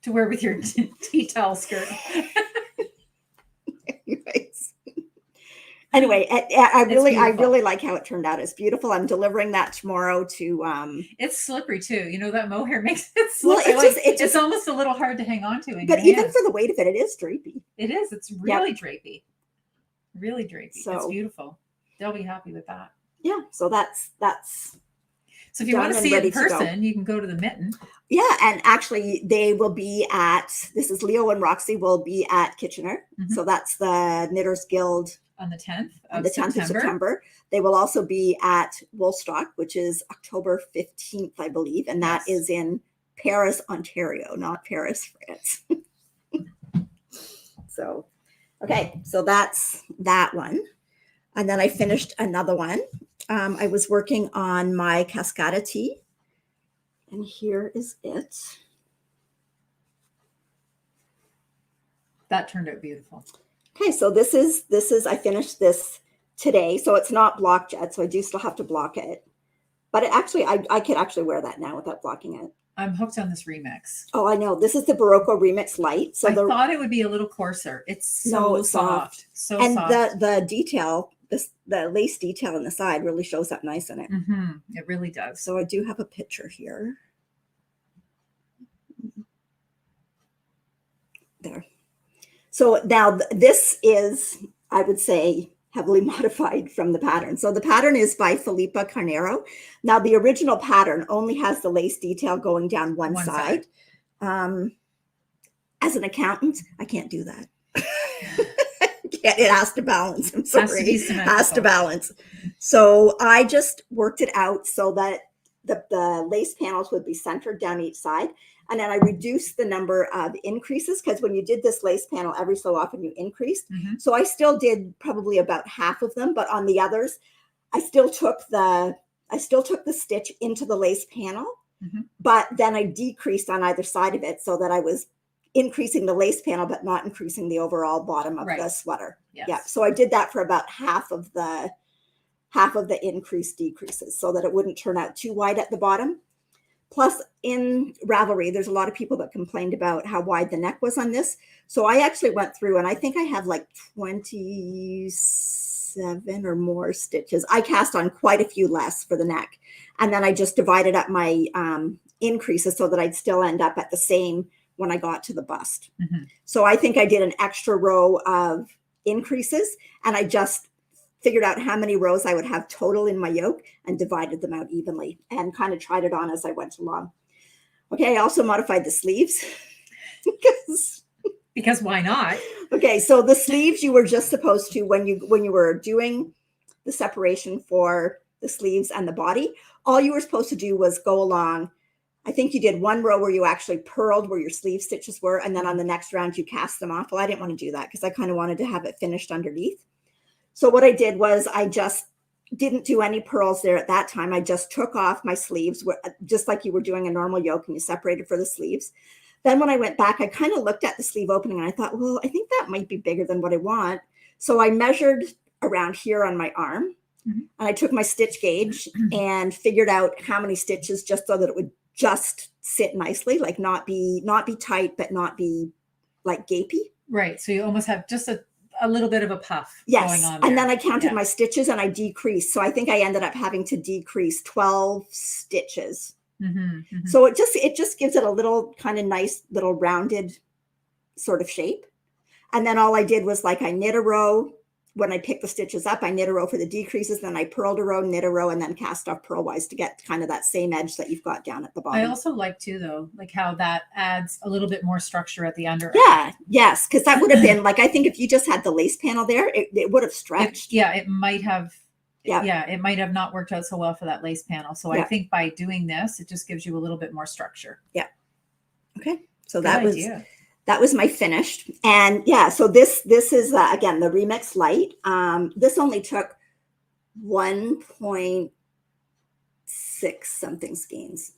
To wear with your tea towel skirt. Anyway, I really like how it turned out. It's beautiful. I'm delivering that tomorrow to. It's slippery too. That mohair makes it slippery. Well, it's almost a little hard to hang on to. But even for the weight of it, it is drapey. It is. It's really drapey. Really drapey. So, it's beautiful. They'll be happy with that. Yeah. So that's. So if you want to see it in person, you can go to the mitten. Yeah, and actually they will be this is Leo and Roxy will be at Kitchener. So that's the Knitters Guild. On the 10th of September. They will also be at Woolstock, which is October 15th, I believe. And that is in Paris, Ontario, not Paris, France. So, okay. So that's that one. And then I finished another one. I was working on my Cascada tee. And here is it. That turned out beautiful. Okay, so this is I finished this today, so it's not blocked yet, so I do still have to block it. But I could actually wear that now without blocking it. I'm hooked on this remix. Oh, I know. This is the Barocco Remix Light. So I thought it would be a little coarser. It's so soft. So and soft. the detail, the lace detail on the side really shows up nice in it. It really does. So I do have a picture here. There. So now this is, I would say, heavily modified from the pattern. So the pattern is by Felipa Carnero. Now the original pattern only has the lace detail going down one side. As an accountant, I can't do that. It has to balance. I'm sorry. It has to balance. So I just worked it out so that the lace panels would be centered down each side. And then I reduced the number of increases, because when you did this lace panel, every so often you increased. Mhm. So I still did probably about half of them, but on the others, I still took the stitch into the lace panel, Mhm. but then I decreased on either side of it so that I was increasing the lace panel, but not increasing the overall bottom of the sweater. Yes. Yeah. So I did that for about half of the increase decreases so that it wouldn't turn out too wide at the bottom. Plus, in Ravelry, there's a lot of people that complained about how wide the neck was on this. So I actually went through, and I think I have like 27 or more stitches. I cast on quite a few less for the neck. And then I just divided up my increases so that I'd still end up at the same when I got to the bust. Mhm. So I think I did an extra row of increases, and I just figured out how many rows I would have total in my yoke and divided them out evenly and kind of tried it on as I went along. Okay, I also modified the sleeves because why not? Okay, so the sleeves, you were just supposed to, when you were doing the separation for the sleeves and the body, all you were supposed to do was go along. I think you did one row where you actually purled where your sleeve stitches were, and then on the next round you cast them off. Well, I didn't want to do that because I kind of wanted to have it finished underneath. So what I did was I just didn't do any purls there at that time. I just took off my sleeves, just like you were doing a normal yoke, and you separated for the sleeves. Then when I went back, I kind of looked at the sleeve opening and I thought, well, I think that might be bigger than what I want. So I measured around here on my arm, and I took my stitch gauge and figured out how many stitches, just so that it would just sit nicely, like not be tight, but not be like gapey. Right. So you almost have just a little bit of a puff going on there. And then I counted my stitches and I decreased. So I think I ended up having to decrease 12 stitches. So it just gives it a little kind of nice little rounded sort of shape. And then all I did was, like, I knit a row. When I picked the stitches up, I knit a row for the decreases, then I purled a row, knit a row, and then cast off purlwise to get kind of that same edge that you've got down at the bottom. I also like too, though, like how that adds a little bit more structure at the under. Yes, because that would have been like, I think if you just had the lace panel there, it would have stretched. It might have. Yeah, it might have not worked out so well for that lace panel. So I think by doing this, it just gives you a little bit more structure. Yeah. Okay. So Good that was my finished. And yeah, so this is again the Remix Light. This only took 1.6 something skeins,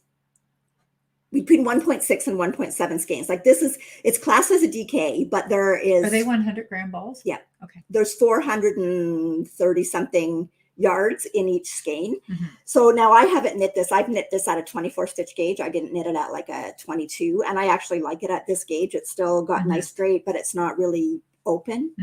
between 1.6 and 1.7 skeins. Like, it's classed as a DK, but are they 100-gram balls? Yeah. Okay. There's 430 something yards in each skein. So now I haven't knit this. I've knit this at a 24 stitch gauge. I didn't knit it at like a 22, and I actually like it at this gauge. It's still got nice straight, but it's not really open.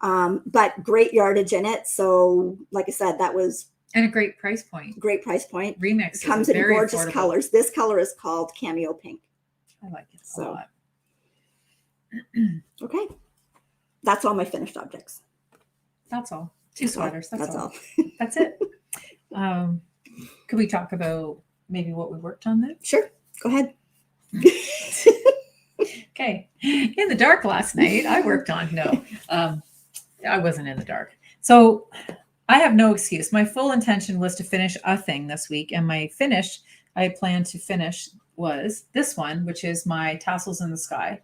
But great yardage in it. So like I said, that was and a great price point. Remix comes in gorgeous colors. This color is called Cameo Pink. I like it a lot. Okay, that's all my finished objects. That's all. 2 sweaters. That's all. That's it. Could we talk about maybe what we worked on then? Sure. Go ahead. Okay. In the dark last night, I worked on, I wasn't in the dark. So I have no excuse. My full intention was to finish a thing this week. And my finish I planned to finish was this one, which is my Tassels in the Sky.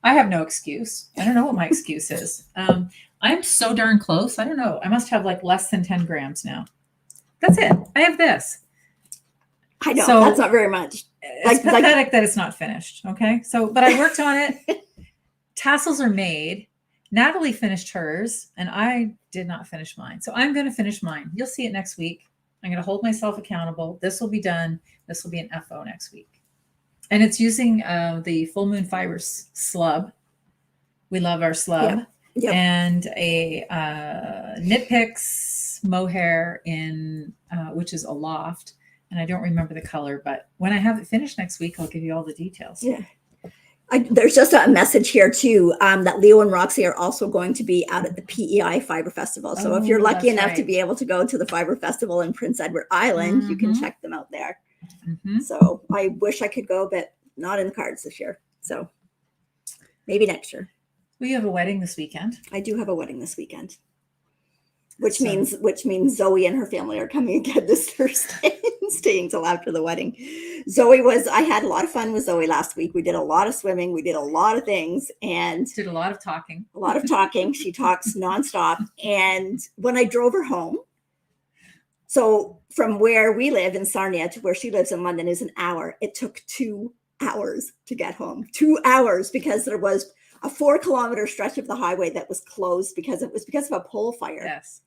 I have no excuse. I don't know what my excuse is. I'm so darn close. I don't know. I must have like less than 10 grams now. That's it. I have this. I know. So that's not very much. It's pathetic that it's not finished. Okay. So, but I worked on it. Tassels are made. Natalie finished hers and I did not finish mine. So I'm going to finish mine. You'll see it next week. I'm going to hold myself accountable. This will be done. This will be an FO next week. And it's using the Full Moon Fibers slub. We love our slub. Yep. And a Knit Picks mohair in which is a loft, and I don't remember the color, but when I have it finished next week, I'll give you all the details. Yeah, there's just a message here too that Leo and Roxy are also going to be out at the PEI Fiber Festival. So if you're lucky enough to be able to go to the Fiber Festival in Prince Edward Island, you can check them out there. So I wish I could go, but not in the cards this year. So maybe next year. We have a wedding this weekend. I do have a wedding this weekend. which means Zoe and her family are coming again this Thursday and staying till after the wedding. I had a lot of fun with Zoe last week. We did a lot of swimming. We did a lot of things and did a lot of talking. She talks nonstop. And when I drove her home, so from where we live in Sarnia to where she lives in London is an hour. It took 2 hours to get home. 2 hours because there was a 4-kilometer stretch of the highway that was closed because of a pole fire. Yes.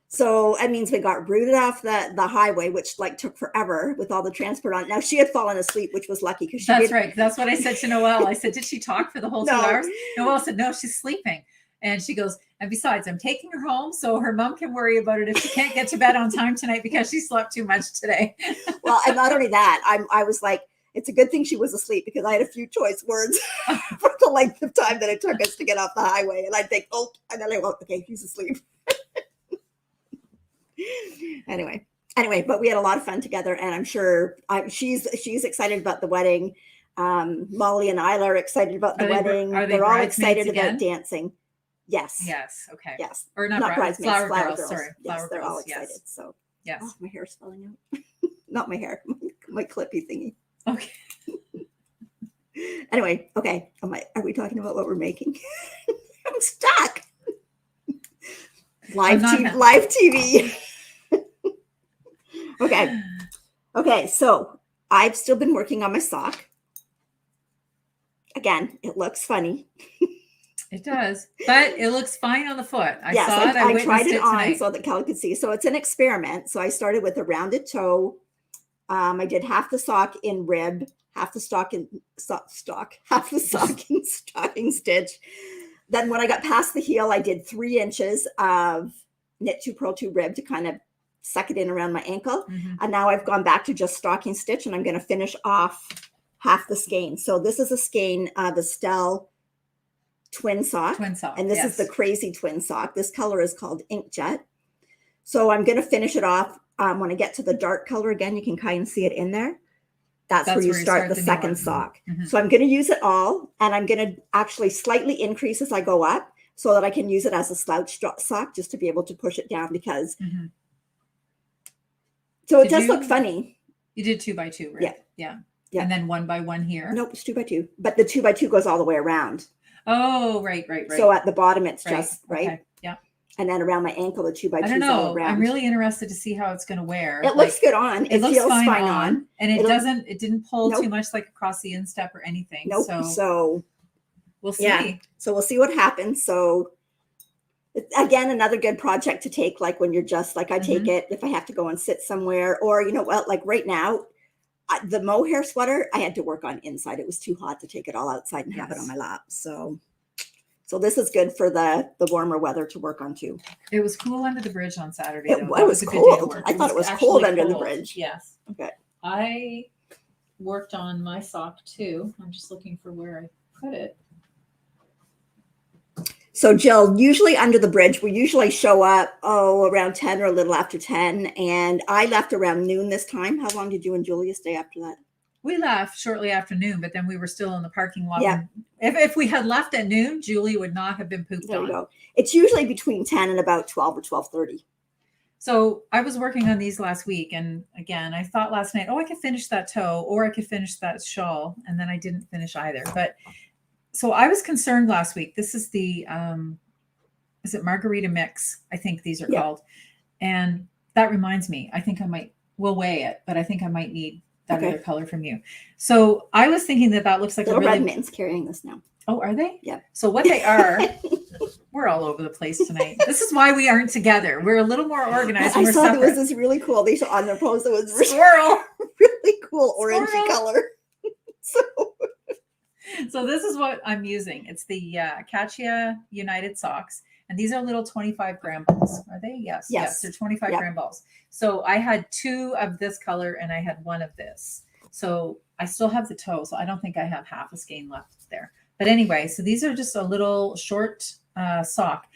So that means we got rooted off the highway, which like took forever with all the transport on. Now she had fallen asleep, which was lucky because That's right. That's what I said to Noelle. I said, did she talk for the whole 2 No. hours? Noelle said, no, she's sleeping. And she goes, and besides, I'm taking her home so her mom can worry about it if she can't get to bed on time tonight because she slept too much today. Well, and not only that, I was like, it's a good thing she was asleep because I had a few choice words for the length of time that it took us to get off the highway. And I'd think, oh, and then I went, okay, he's asleep. Anyway, but we had a lot of fun together, and I'm sure she's excited about the wedding. Molly and Isla are excited about the wedding. They're all excited about dancing. Yes. Yes. Okay. Yes. Or not bridesmaids. Flower girls. Sorry. Yes, Flower they're girls. all excited. Yes. So yes. Oh, my hair's falling out. Not my hair. My clippy thingy. Okay. Anyway, okay. Are we talking about what we're making? I'm stuck. Live TV. Okay. So I've still been working on my sock. Again, it looks funny. It does, but it looks fine on the foot. I saw it. I tried it on tonight. so that Kelly could see. So it's an experiment. So I started with a rounded toe. I did half the sock in rib, half the sock in stocking stitch. Then when I got past the heel, I did 3 inches of knit 2, purl 2 rib to kind of suck it in around my ankle. Mm-hmm. And now I've gone back to just stocking stitch, and I'm going to finish off half the skein. So this is a skein of the Stell twin sock. And this is the crazy twin sock. This color is called Inkjet. So I'm going to finish it off. When I get to the dark color again, you can kind of see it in there. That's where you start the second sock. Mm-hmm. So I'm going to use it all, and I'm going to actually slightly increase as I go up so that I can use it as a slouch sock just to be able to push it down because so it does look funny. You did 2 by 2, right? Yeah. And then 1 by 1 here. Nope, it's 2 by 2, but the 2 by 2 goes all the way around. Oh, right. So at the bottom, it's just right. Okay. Yeah. And then around my ankle, the 2 by 2 I don't know. all around. I'm really interested to see how it's going to wear. It looks good on. It looks feels fine on. And it didn't pull too much like across the instep or anything. Nope. So we'll see. Yeah. So we'll see what happens. So again, another good project to take, like when you're just like, I take it if I have to go and sit somewhere, or, you know what, like right now, the mohair sweater, I had to work on inside. It was too hot to take it all outside and have it on my lap. So this is good for the warmer weather to work on too. It was cool under the bridge on Saturday. It was cold. I thought it was cold under the bridge. Yes. Okay. I worked on my sock too. I'm just looking for where I put it. So Jill, usually under the bridge, we usually show up, around 10 or a little after 10. And I left around noon this time. How long did you and Julia stay after that? We left shortly after noon, but then we were still in the parking lot. Yeah. If we had left at noon, Julie would not have been pooped There on. you go. It's usually between 10 and about 12 or 12:30. So I was working on these last week. And again, I thought last night, I could finish that toe or I could finish that shawl. And then I didn't finish either. But so I was concerned last week. This is the, is it margarita mix? I think these are called. And that reminds me, I think we'll weigh it, but I think I might need that other color from you. So I was thinking that looks like Little Red Man's carrying this now. Oh, are they? Yeah. So what they are, we're all over the place tonight. This is why we aren't together. We're a little more organized. I saw there was this really cool, they on their post, it was squirrel, really cool orangey color. So this is what I'm using. It's the Katia United socks. And these are little 25-gram balls. Are they? Yes. They're 25-gram balls. So I had 2 of this color and I had 1 of this. So I still have the toe. So I don't think I have half a skein left there. But anyway, so these are just a little short sock.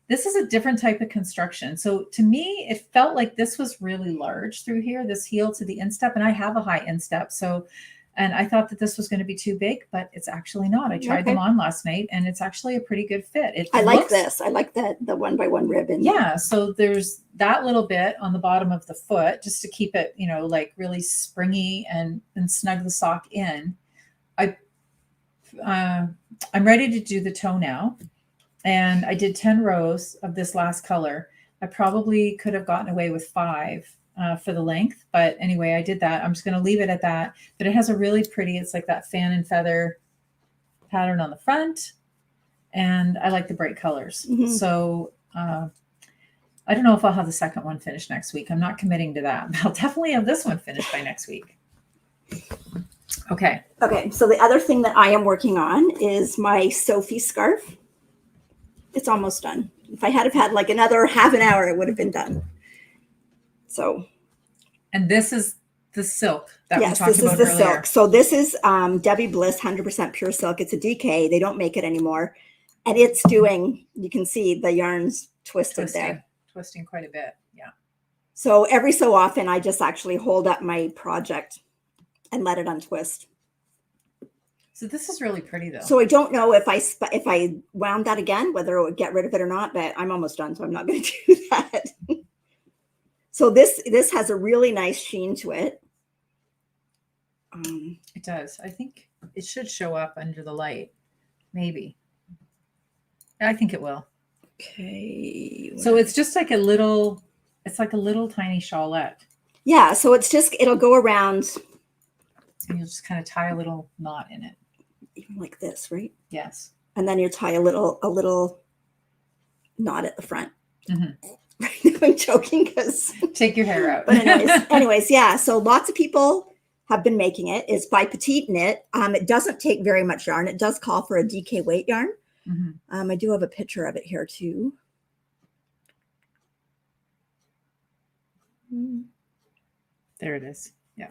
This is a different type of construction. So to me, it felt like this was really large through here, this heel to the instep. And I have a high instep. So And I thought that this was going to be too big, but it's actually not. I tried them on last night, and it's actually a pretty good fit. I like this. I like the 1x1 ribbon. Yeah. So there's that little bit on the bottom of the foot just to keep it, you know, like really springy and snug the sock in. I'm ready to do the toe now. And I did 10 rows of this last color. I probably could have gotten away with 5 for the length, but anyway, I did that. I'm just going to leave it at that, but it has a really pretty, it's like that fan and feather pattern on the front. And I like the bright colors. So I don't know if I'll have the second one finished next week. I'm not committing to that. I'll definitely have this one finished by next week. Okay. Okay. So the other thing that I am working on is my Sophie scarf. It's almost done. If I had had like another half an hour, it would have been done. So. And this is the silk that we talked about earlier. Yes, this is the silk. So this is Debbie Bliss 100% pure silk. It's a DK. They don't make it anymore. And it's doing, you can see the yarns twisting there. Twisting quite a bit. Yeah. So every so often, I just actually hold up my project and let it untwist. So this is really pretty though. So I don't know if I wound that again, whether it would get rid of it or not, but I'm almost done. So I'm not going to do that. So this has a really nice sheen to it. It does. I think it should show up under the light. Maybe. I think it will. Okay. So it's just like it's like a little tiny shawlette. Yeah. So it'll go around. And you'll just kind of tie a little knot in it. Even like this, right? Yes. And then you tie a little knot at the front. Right now I'm joking because take your hair out. But anyways, yeah. So lots of people have been making it. It's by Petite Knit. It doesn't take very much yarn. It does call for a DK weight yarn. I do have a picture of it here too. There it is. Yeah.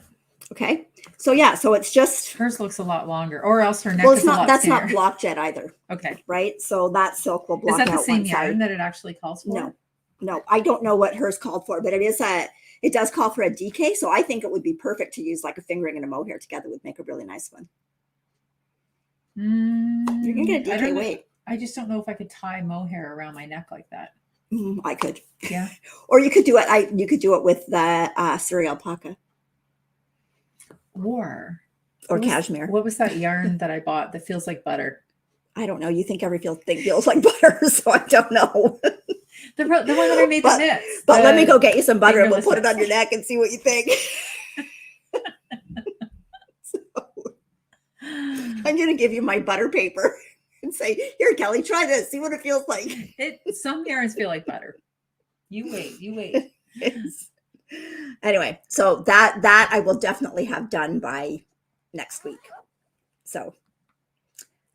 Okay. So yeah, so it's just hers looks a lot longer, or else her neck well, it's is not, a lot that's thinner. Not block jet either. Okay. Right. So that silk will block out. Is that the same yarn side. that it actually calls for? No, I don't know what hers called for, but it does call for a DK. So I think it would be perfect to use like a fingering and a mohair together would make a really nice one. You're gonna get a DK weight. I just don't know if I could tie mohair around my neck like that. I could. Yeah. Or you could do it. You could do it with the cereal alpaca. Or cashmere. What was that yarn that I bought that feels like butter? I don't know. You think everything feels like butter, so I don't know. The one that I made the knits. But let me go get you some butter and we'll put it on your neck and see what you think. I'm going to give you my butter paper and say, here, Kelly, try this. See what it feels like. Some yarns feel like butter. You wait. Anyway, so that I will definitely have done by next week. So,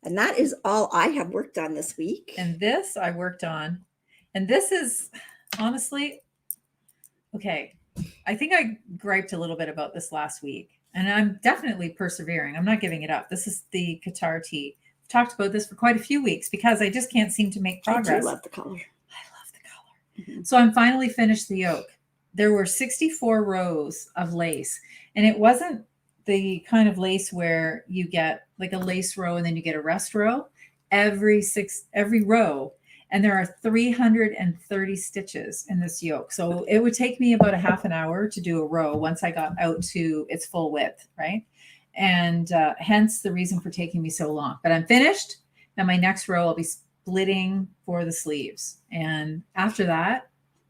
and that is all I have worked on this week. And this I worked on. And this is honestly, okay. I think I griped a little bit about this last week. And I'm definitely persevering. I'm not giving it up. This is the Qatar tee. I've talked about this for quite a few weeks because I just can't seem to make progress. I love the color. So I'm finally finished the yoke. There were 64 rows of lace. And it wasn't the kind of lace where you get like a lace row and then you get a rest row. Every row. And there are 330 stitches in this yoke. So it would take me about a half an hour to do a row once I got out to its full width, right? And hence the reason for taking me so long. But I'm finished. Now my next row, I'll be splitting for the sleeves. And after that,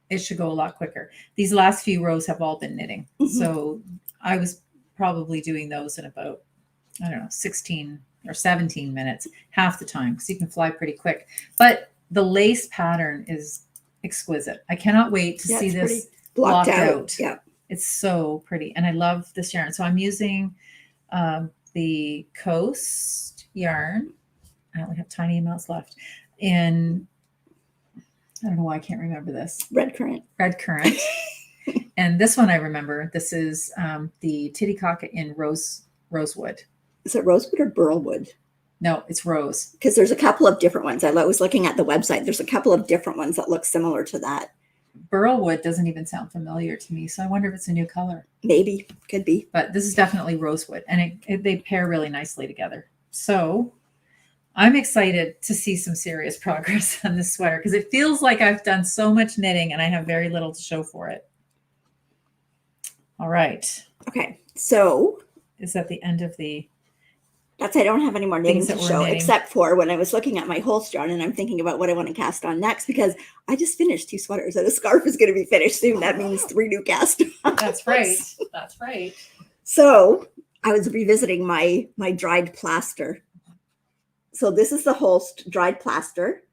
it should go a lot quicker. These last few rows have all been knitting. So I was probably doing those in about, 16 or 17 minutes, half the time, because you can fly pretty quick. But the lace pattern is exquisite. I cannot wait to see this blocked out. Yeah. It's so pretty. And I love this yarn. So I'm using the Coast yarn. I only have tiny amounts left. I don't know why I can't remember this. Red currant. And this one I remember. This is the Titicaca in rosewood. Is it rosewood or burlwood? No, it's rose. Because there's a couple of different ones. I was looking at the website. There's a couple of different ones that look similar to that. burlwood doesn't even sound familiar to me. So I wonder if it's a new color. Maybe, could be. But this is definitely rosewood, and they pair really nicely together. So I'm excited to see some serious progress on this sweater because it feels like I've done so much knitting and I have very little to show for it. All right. Okay, so is that the end of the that's I don't have any more knitting to show except for when I was looking at my holster and I'm thinking about what I want to cast on next because I just finished 2 sweaters and a scarf is going to be finished soon. That means 3 new cast ons. That's right. That's right. So I was revisiting my dried plaster. So this is the Holst dried plaster.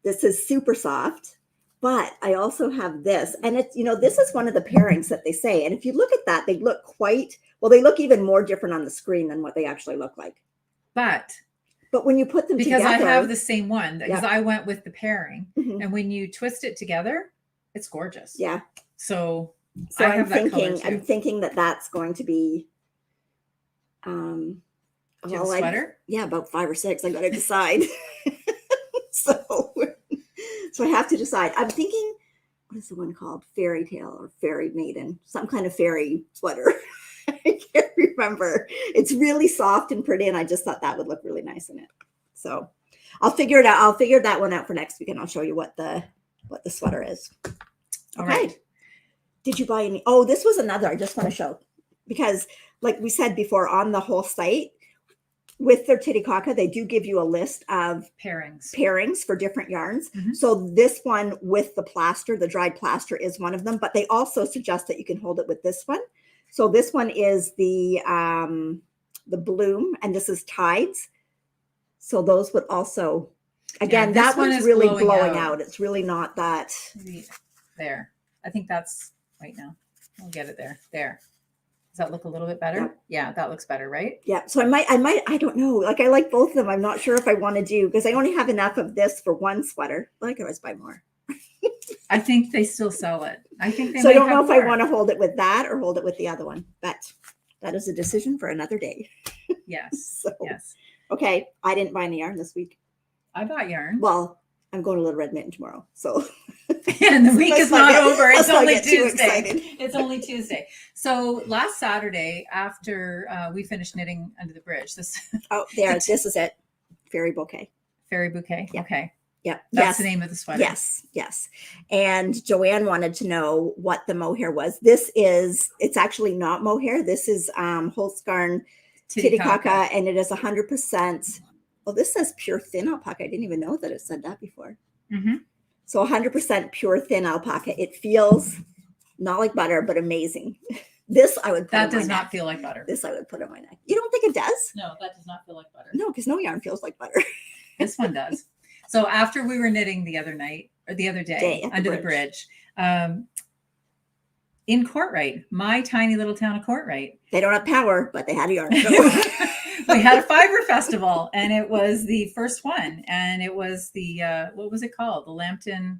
This is super soft, but I also have this, and it's, this is one of the pairings that they say. And if you look at that, they look they look even more different on the screen than what they actually look like. But when you put them together, because I have the same one, because I went with the pairing, and when you twist it together, it's gorgeous. Yeah. So I'm thinking that that's going to be, sweater? Yeah, about 5 or 6. I got to decide. so I have to decide. I'm thinking, what is the one called? Fairy tale or fairy maiden? Some kind of fairy sweater. I can't remember. It's really soft and pretty, and I just thought that would look really nice in it. So I'll figure it out. I'll figure that one out for next week, and I'll show you what the sweater is. All right. Did you buy any? Oh, this was another I just want to show because, like we said before, on the whole site with their Titicaca, they do give you a list of pairings for different yarns. Mm-hmm. So this one with the plaster, the dried plaster, is one of them. But they also suggest that you can hold it with this one. So this one is the bloom, and this is tides. So those would also, again, that one's really blowing out. It's really not that. There. I think that's, wait, no, we'll get it there. There. Does that look a little bit better? Yeah, that looks better, right? Yeah. So I don't know. Like, I like both of them. I'm not sure if I want to do, because I only have enough of this for one sweater, but I can always buy more. I think they still sell it. I think they so I don't know if I want to hold it with that or hold it with the other one, but that is a decision for another day. Yes. Yes. Okay. I didn't buy any yarn this week. I bought yarn. Well, I'm going to Little Red Mitten tomorrow. So and the week is not over. It's only Tuesday. It's only Tuesday. So last Saturday, after we finished knitting under the bridge, this this is it. Fairy bouquet. Fairy bouquet. Yeah. Okay. Yeah. That's the name of the sweater. Yes. And Joanne wanted to know what the mohair was. It's actually not mohair. This is Holzgarn Titicaca, and it is 100%. Well, this says pure thin alpaca. I didn't even know that it said that before. Mm-hmm. So 100% pure thin alpaca. It feels not like butter, but amazing. This I would put that does not feel like butter. This I would put on my neck. You don't think it does? No, that does not feel like butter. No, because no yarn feels like butter. This one does. So after we were knitting the other day under the bridge, in Courtright, my tiny little town of Courtright. They don't have power, but they had a yarn show. We had a fiber festival, and it was the first one. And it was the, what was it called? The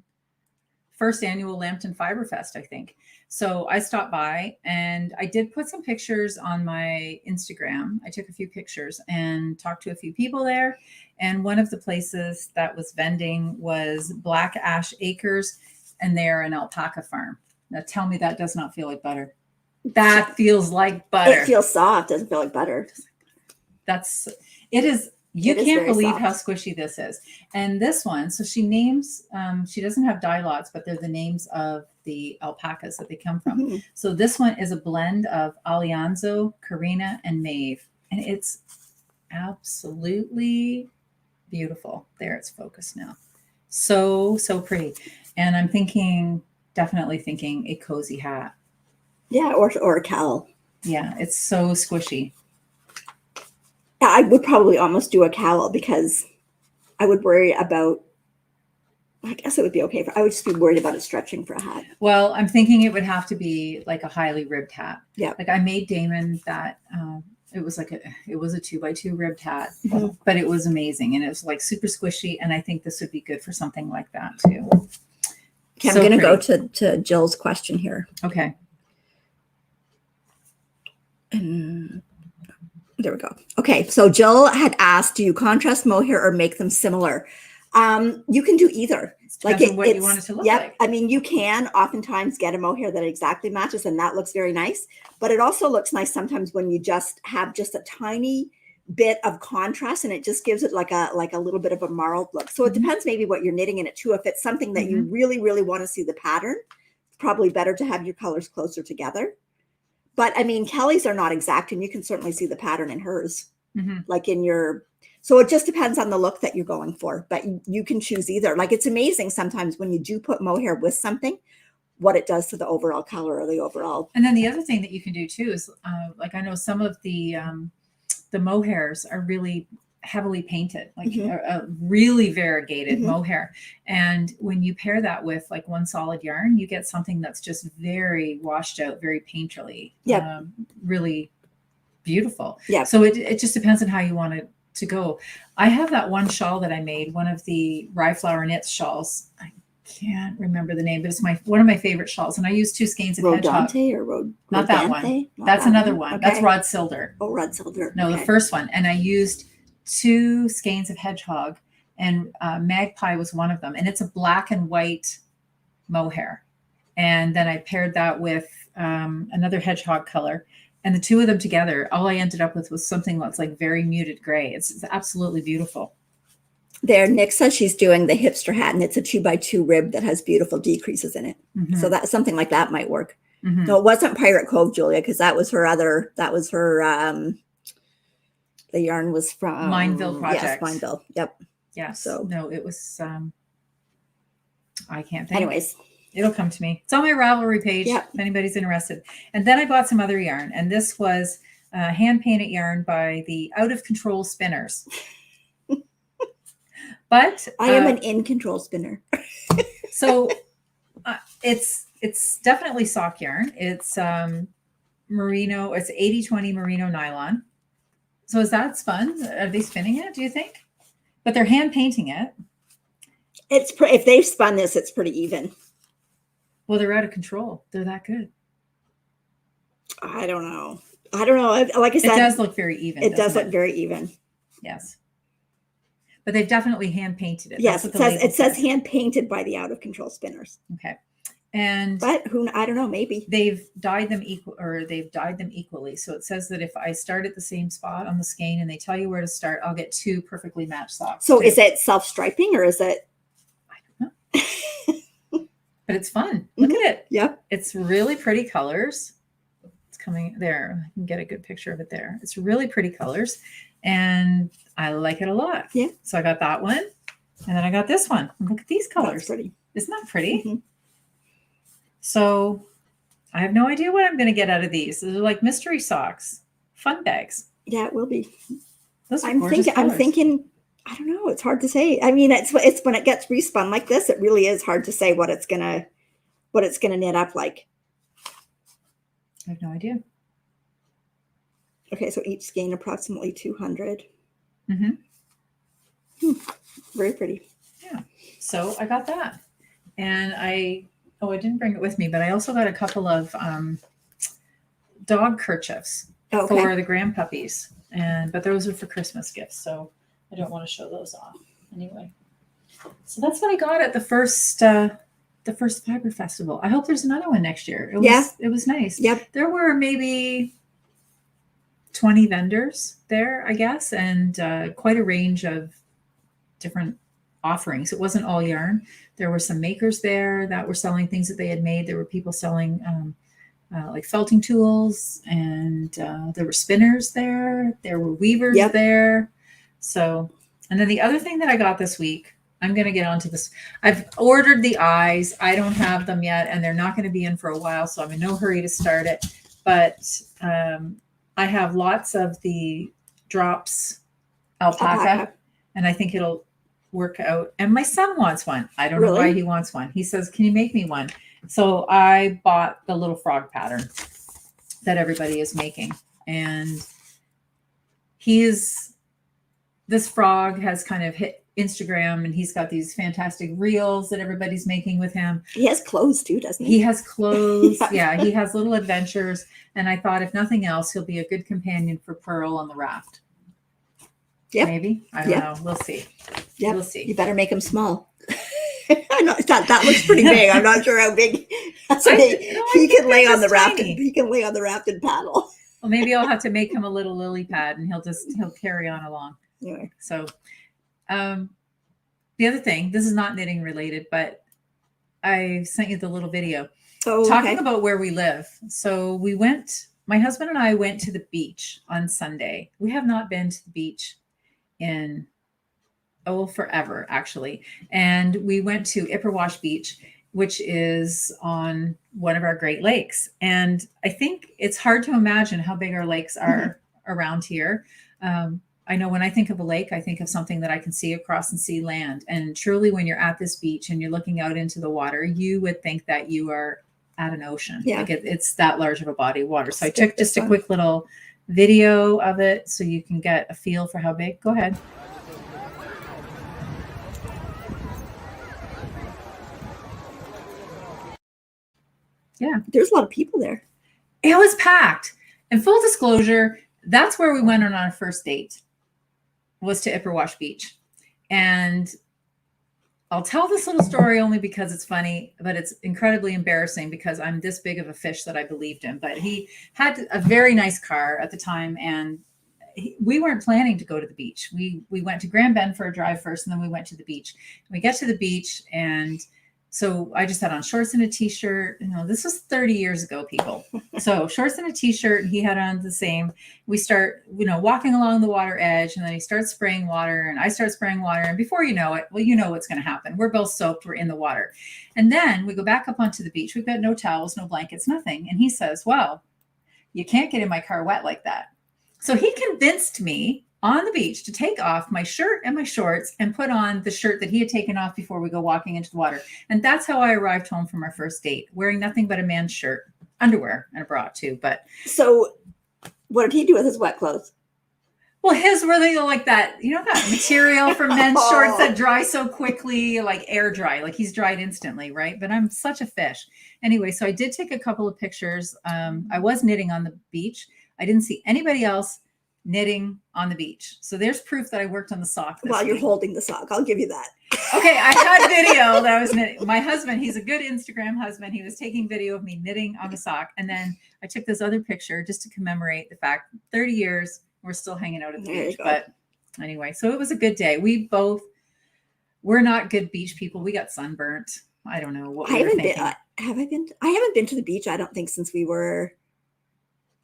first annual Lambton Fiber Fest, I think. So I stopped by and I did put some pictures on my Instagram. I took a few pictures and talked to a few people there. And one of the places that was vending was Black Ash Acres, and they're an alpaca farm. Now tell me that does not feel like butter. That feels like butter. It feels soft. Doesn't feel like butter. It is. You can't believe how squishy this is. And this one, so she names, she doesn't have dye lots, but they're the names of the alpacas that they come from. Mm-hmm. So this one is a blend of Alianzo, Carina, and Maeve. And it's absolutely beautiful. There, it's focused now. So pretty. And I'm definitely thinking a cozy hat. Yeah, or a cowl. Yeah, it's so squishy. I would probably almost do a cowl because I would worry about, I guess it would be okay. I would just be worried about it stretching for a hat. Well, I'm thinking it would have to be like a highly ribbed hat. Yeah. Like I made Damon that, it was a 2x2 ribbed hat, mm-hmm. but it was amazing. And it was like super squishy. And I think this would be good for something like that too. Okay, so I'm going to go to Jill's question here. Okay. There we go. Okay, so Jill had asked, do you contrast mohair or make them similar? You can do either. Depends on what you want it to look like. I mean, you can oftentimes get a mohair that exactly matches, and that looks very nice. But it also looks nice sometimes when you just have just a tiny bit of contrast, and it just gives it like a little bit of a marled look. So it depends maybe what you're knitting in it too. If it's something that you really, really want to see the pattern, it's probably better to have your colors closer together. But I mean, Kelly's are not exact, and you can certainly see the pattern in hers, like in your. So it just depends on the look that you're going for, but you can choose either. Like, it's amazing sometimes when you do put mohair with something, what it does to the overall color or the overall. And then the other thing that you can do too is, like, I know some of the mohairs are really heavily painted, like a really variegated mohair. And when you pair that with like one solid yarn, you get something that's just very washed out, very painterly, really beautiful. Yeah. So it just depends on how you want it to go. I have that one shawl that I made, one of the Rye Flower Knits shawls. I can't remember the name, but it's one of my favorite shawls. And I use 2 skeins of hedgehog. Not that one. That's another one. Okay. That's Rod Silder. Oh, Rod Silder. No, the first one. And I used 2 skeins of hedgehog, and Magpie was one of them. And it's a black and white mohair. And then I paired that with another hedgehog color. And the 2 of them together, all I ended up with was something that's like very muted gray. It's absolutely beautiful. There, Nick says she's doing the hipster hat, and it's a 2x2 rib that has beautiful decreases in it. So that something like that might work. No, it wasn't Pirate Cove, Julia, because that was her other. That was her. The yarn was from Mineville Project. Yes, Mineville. Yep. Yeah. So no, it was. I can't think. Anyways. It'll come to me. It's on my Ravelry page if anybody's interested. And then I bought some other yarn, and this was hand-painted yarn by the Out of Control Spinners. But I am an in-control spinner. So it's definitely sock yarn. It's merino. It's 80/20 merino nylon. So is that fun? Are they spinning it, do you think? But they're hand painting it. It's if they've spun this, it's pretty even. Well, they're out of control. They're that good. I don't know. Like I said, it does look very even. It does look very even. Yes. But they've definitely hand painted it. Yes, it says hand painted by the Out of Control Spinners. Okay. But I don't know, maybe. They've dyed them equally. So it says that if I start at the same spot on the skein and they tell you where to start, I'll get 2 perfectly matched socks. So is it self-striping or is it? I don't know. But it's fun. Look at it. Yep. It's really pretty colors. It's coming there. I can get a good picture of it there. It's really pretty colors. And I like it a lot. Yeah. So I got that one. And then I got this one. Look at these colors. That's pretty. Isn't that pretty? So I have no idea what I'm going to get out of these. They're like mystery socks. Fun bags. Yeah, it will be. Those are gorgeous colors. I'm thinking, I don't know. It's hard to say. I mean, it's when it gets respun like this, it really is hard to say what it's gonna knit up like. I have no idea. Okay, so each skein approximately 200. Very pretty. Yeah. So I got that, and I didn't bring it with me, but I also got a couple of dog kerchiefs for the grandpuppies, but those are for Christmas gifts, so I don't want to show those off anyway. So that's what I got at the first Fiber Festival. I hope there's another one next year. It was nice. Yep. There were maybe 20 vendors there, I guess, and quite a range of different offerings. It wasn't all yarn. There were some makers there that were selling things that they had made. There were people selling like felting tools, and there were spinners there. There were weavers there. So, and then the other thing that I got this week, I'm going to get onto this. I've ordered the eyes. I don't have them yet, and they're not going to be in for a while, so I'm in no hurry to start it. But I have lots of the drops alpaca, and I think it'll work out. And my son wants one. I don't know why he wants one. He says, "Can you make me one?" So I bought the little frog pattern that everybody is making, and this frog has kind of hit Instagram, and he's got these fantastic reels that everybody's making with him. He has clothes too, doesn't he? He has clothes. Yeah, he has little adventures. And I thought, if nothing else, he'll be a good companion for Pearl on the raft. Yeah. Maybe. I don't know. We'll see. Yep. We'll see. You better make them small. I know that looks pretty big. I'm not sure how big. He can lay on the raft. He can lay on the raft and paddle. Well, maybe I'll have to make him a little lily pad, and he'll carry on along. Anyway. So, the other thing, this is not knitting related, but I sent you the little video talking about where we live. So my husband and I went to the beach on Sunday. We have not been to the beach in forever, actually. And we went to Ipperwash Beach, which is on one of our Great Lakes. And I think it's hard to imagine how big our lakes are around here. I know when I think of a lake, I think of something that I can see across and see land. And truly, when you're at this beach and you're looking out into the water, you would think that you are at an ocean. Yeah. Like it's that large of a body of water. So I took just a quick little video of it so you can get a feel for how big. Go ahead. Yeah. There's a lot of people there. It was packed. And full disclosure, that's where we went on our first date, was to Ipperwash Beach. And I'll tell this little story only because it's funny, but it's incredibly embarrassing because I'm this big of a fish that I believed in. But he had a very nice car at the time, and we weren't planning to go to the beach. We went to Grand Bend for a drive first, and then we went to the beach. We get to the beach, and so I just had on shorts and a t-shirt. This was 30 years ago, people. So shorts and a t-shirt, and he had on the same. We start, walking along the water edge, and then he starts spraying water, and I start spraying water. And before you know it, well, you know what's going to happen. We're both soaked. We're in the water. And then we go back up onto the beach. We've got no towels, no blankets, nothing. And he says, well, you can't get in my car wet like that. So he convinced me on the beach to take off my shirt and my shorts and put on the shirt that he had taken off before we go walking into the water. And that's how I arrived home from our first date, wearing nothing but a man's shirt, underwear, and a bra too. But so what did he do with his wet clothes? Well, his were like that, that material for men's shorts that dry so quickly, like air dry, like he's dried instantly, right? But I'm such a fish. Anyway, so I did take a couple of pictures. I was knitting on the beach. I didn't see anybody else knitting on the beach. So there's proof that I worked on the sock. While you're holding the sock, I'll give you that. Okay, I had video that I was knitting. My husband, he's a good Instagram husband. He was taking video of me knitting on the sock. And then I took this other picture just to commemorate the fact 30 years, we're still hanging out at the beach. But anyway, so it was a good day. We're not good beach people. We got sunburnt. I don't know what we were thinking. I haven't been to the beach, I don't think, since we were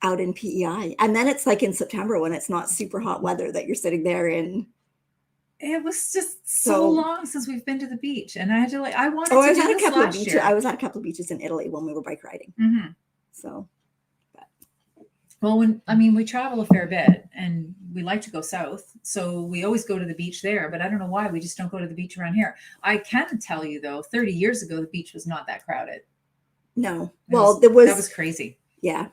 out in PEI. And then it's like in September when it's not super hot weather that you're sitting there in. It was just so long since we've been to the beach. And I had to I wanted to do this last year. I was at a couple of beaches in Italy when we were bike riding. Mm-hmm. So. Well, we travel a fair bit and we like to go south. So we always go to the beach there, but I don't know why we just don't go to the beach around here. I can tell you though, 30 years ago, the beach was not that crowded. No. That was crazy. Yeah.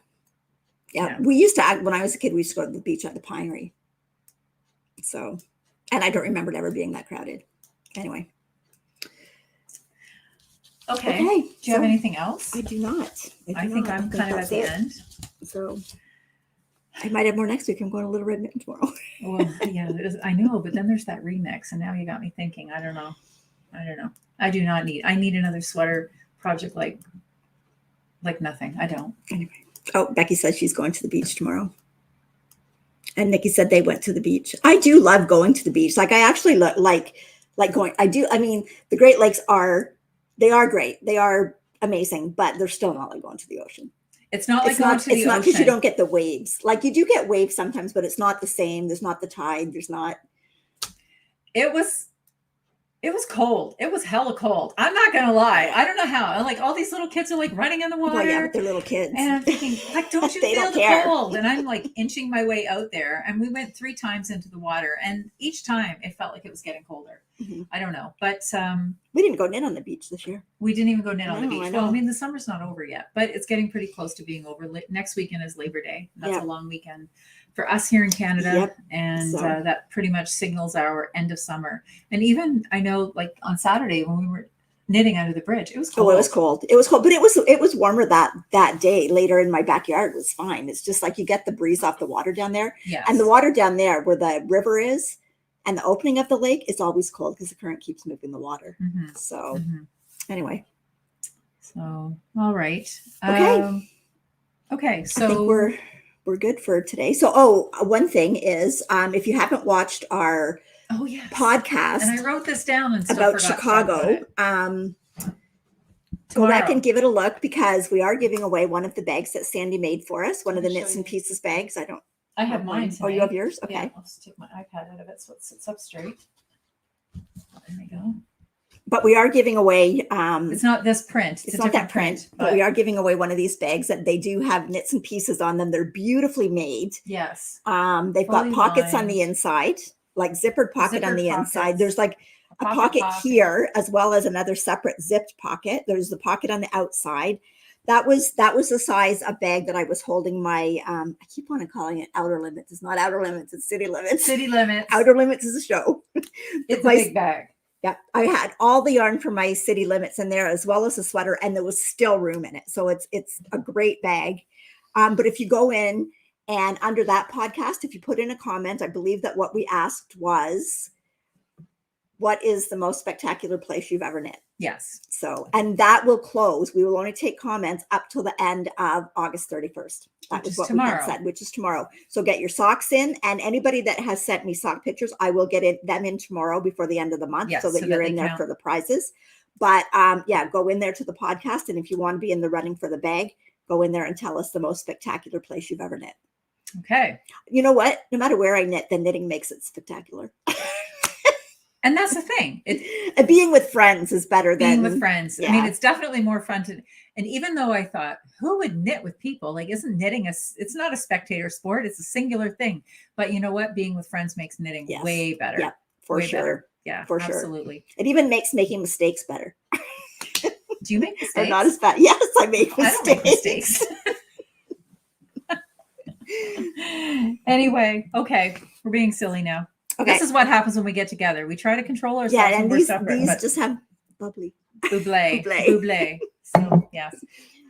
Yeah. We used to, when I was a kid, we used to go to the beach at the Pinery. So, and I don't remember it ever being that crowded. Anyway. Okay. Do you have anything else? I do not. I think I'm kind of at the end. So I might have more next week. I'm going to Little Red Mitten tomorrow. Well, yeah, I know, but then there's that remix, and now you got me thinking. I don't know. I do not need. I need another sweater project like nothing. I don't. Anyway. Oh, Becky says she's going to the beach tomorrow. And Nikki said they went to the beach. I do love going to the beach. Like I actually like going. I do. I mean, the Great Lakes they are great. They are amazing, but they're still not like going to the ocean. It's not like going to the ocean. It's not because you don't get the waves. Like you do get waves sometimes, but it's not the same. There's not the tide. There's not. It was cold. It was hella cold. I'm not going to lie. I don't know how. Like all these little kids are like running in the water. Oh, yeah, but they're little kids. And I'm thinking, like, don't you feel the cold? And I'm like inching my way out there. And we went 3 times into the water. And each time it felt like it was getting colder. Mm-hmm. I don't know. But we didn't go knit on the beach this year. We didn't even go knit on the beach. Well, I mean, the summer's not over yet, but it's getting pretty close to being over. Next weekend is Labor Day. That's a long weekend for us here in Canada. Yep. And that pretty much signals our end of summer. And even I know like on Saturday when we were knitting under the bridge, it was cold. Oh, it was cold. It was cold, but it was warmer that day. Later in my backyard was fine. It's just like you get the breeze off the water down there. Yes. And the water down there where the river is And the opening of the lake is always cold because the current keeps moving the water. Mhm. So anyway. So, all right. Okay. Okay. I So think we're good for today. So, one thing is, if you haven't watched our yes. podcast And I wrote this down and still about forgot to talk about Chicago, it. go back Tomorrow. and give it a look because we are giving away one of the bags that Sandy made for us, one of the Let me Knits show and you. Pieces bags. I have mine Oh, you tonight. have yours? Okay. Yeah, I'll just take my iPad out of it so it sits up straight. There we go. But we are giving away. It's not this print. It's not that print, but we are giving away one of these bags that they do have knits and pieces on them. They're beautifully made. Yes. They've got pockets on the inside, like zippered pocket on the inside. There's like a pocket here as well as another separate zipped pocket. There's the pocket on the outside. That was the size of bag that I was holding my I keep on calling it Outer Limits. It's not Outer Limits, it's City Limits. City Limits. Outer Limits is a show. It's a big bag. Yeah, I had all the yarn for my City Limits in there as well as a sweater, and there was still room in it. So it's a great bag. But if you go in and under that podcast, if you put in a comment, I believe that what we asked was, what is the most spectacular place you've ever knit? Yes. So, and that will close. We will only take comments up till the end of August 31st. That was what we had said, which is tomorrow. So get your socks in, and anybody that has sent me sock pictures, I will get them in tomorrow before the end of the month, so that you're in there for the prizes. But yeah, go in there to the podcast, and if you want to be in the running for the bag, go in there and tell us the most spectacular place you've ever knit. Okay. You know what? No matter where I knit, the knitting makes it spectacular. And that's the thing. And being with friends is better than being with friends. Yeah. I mean, it's definitely more fun to. And even though I thought, who would knit with people? Like, isn't knitting it's not a spectator sport. It's a singular thing. But you know what? Being with friends makes knitting way better. Yeah, for sure. Better. Yeah, for absolutely. It even makes making mistakes better. Do you make mistakes? Or not as bad. Yes, I make mistakes. I don't make mistakes. Anyway, okay. We're being silly now. Okay. This is what happens when we get together. We try to control ourselves. Yeah, and when we're separate, these just have bubbly. Buble. So yes.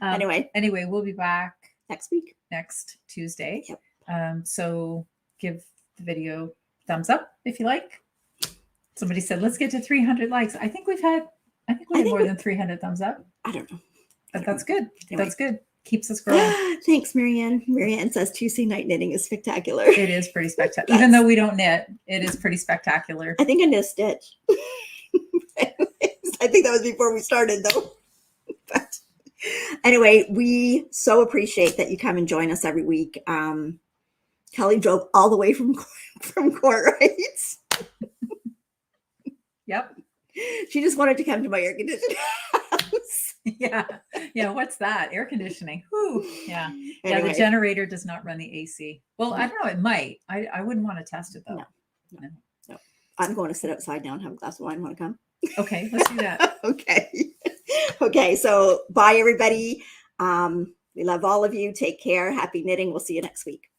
Anyway, we'll be back next Tuesday. Yep. So give the video thumbs up if you like. Somebody said, let's get to 300 likes. I think we had more than 300 thumbs up. I don't know. But that's good. Anyway. That's good. Keeps us growing. Thanks, Marianne. Marianne says Tuesday night knitting is spectacular. It is pretty spectacular. Even though we don't knit, it is pretty spectacular. I think I knit a stitch. I think that was before we started, though. But anyway, we so appreciate that you come and join us every week. Kelly drove all the way from Court, right? Yep. She just wanted to come to my air conditioned house. Yeah. What's that? Air conditioning. Whew. Yeah. Anyway. Yeah. The generator does not run the AC. Well, I don't know. It might. I wouldn't want to test it though. No. I'm going to sit outside now and have a glass of wine. Want to come? Okay, let's do that. Okay. So bye, everybody. We love all of you. Take care. Happy knitting. We'll see you next week.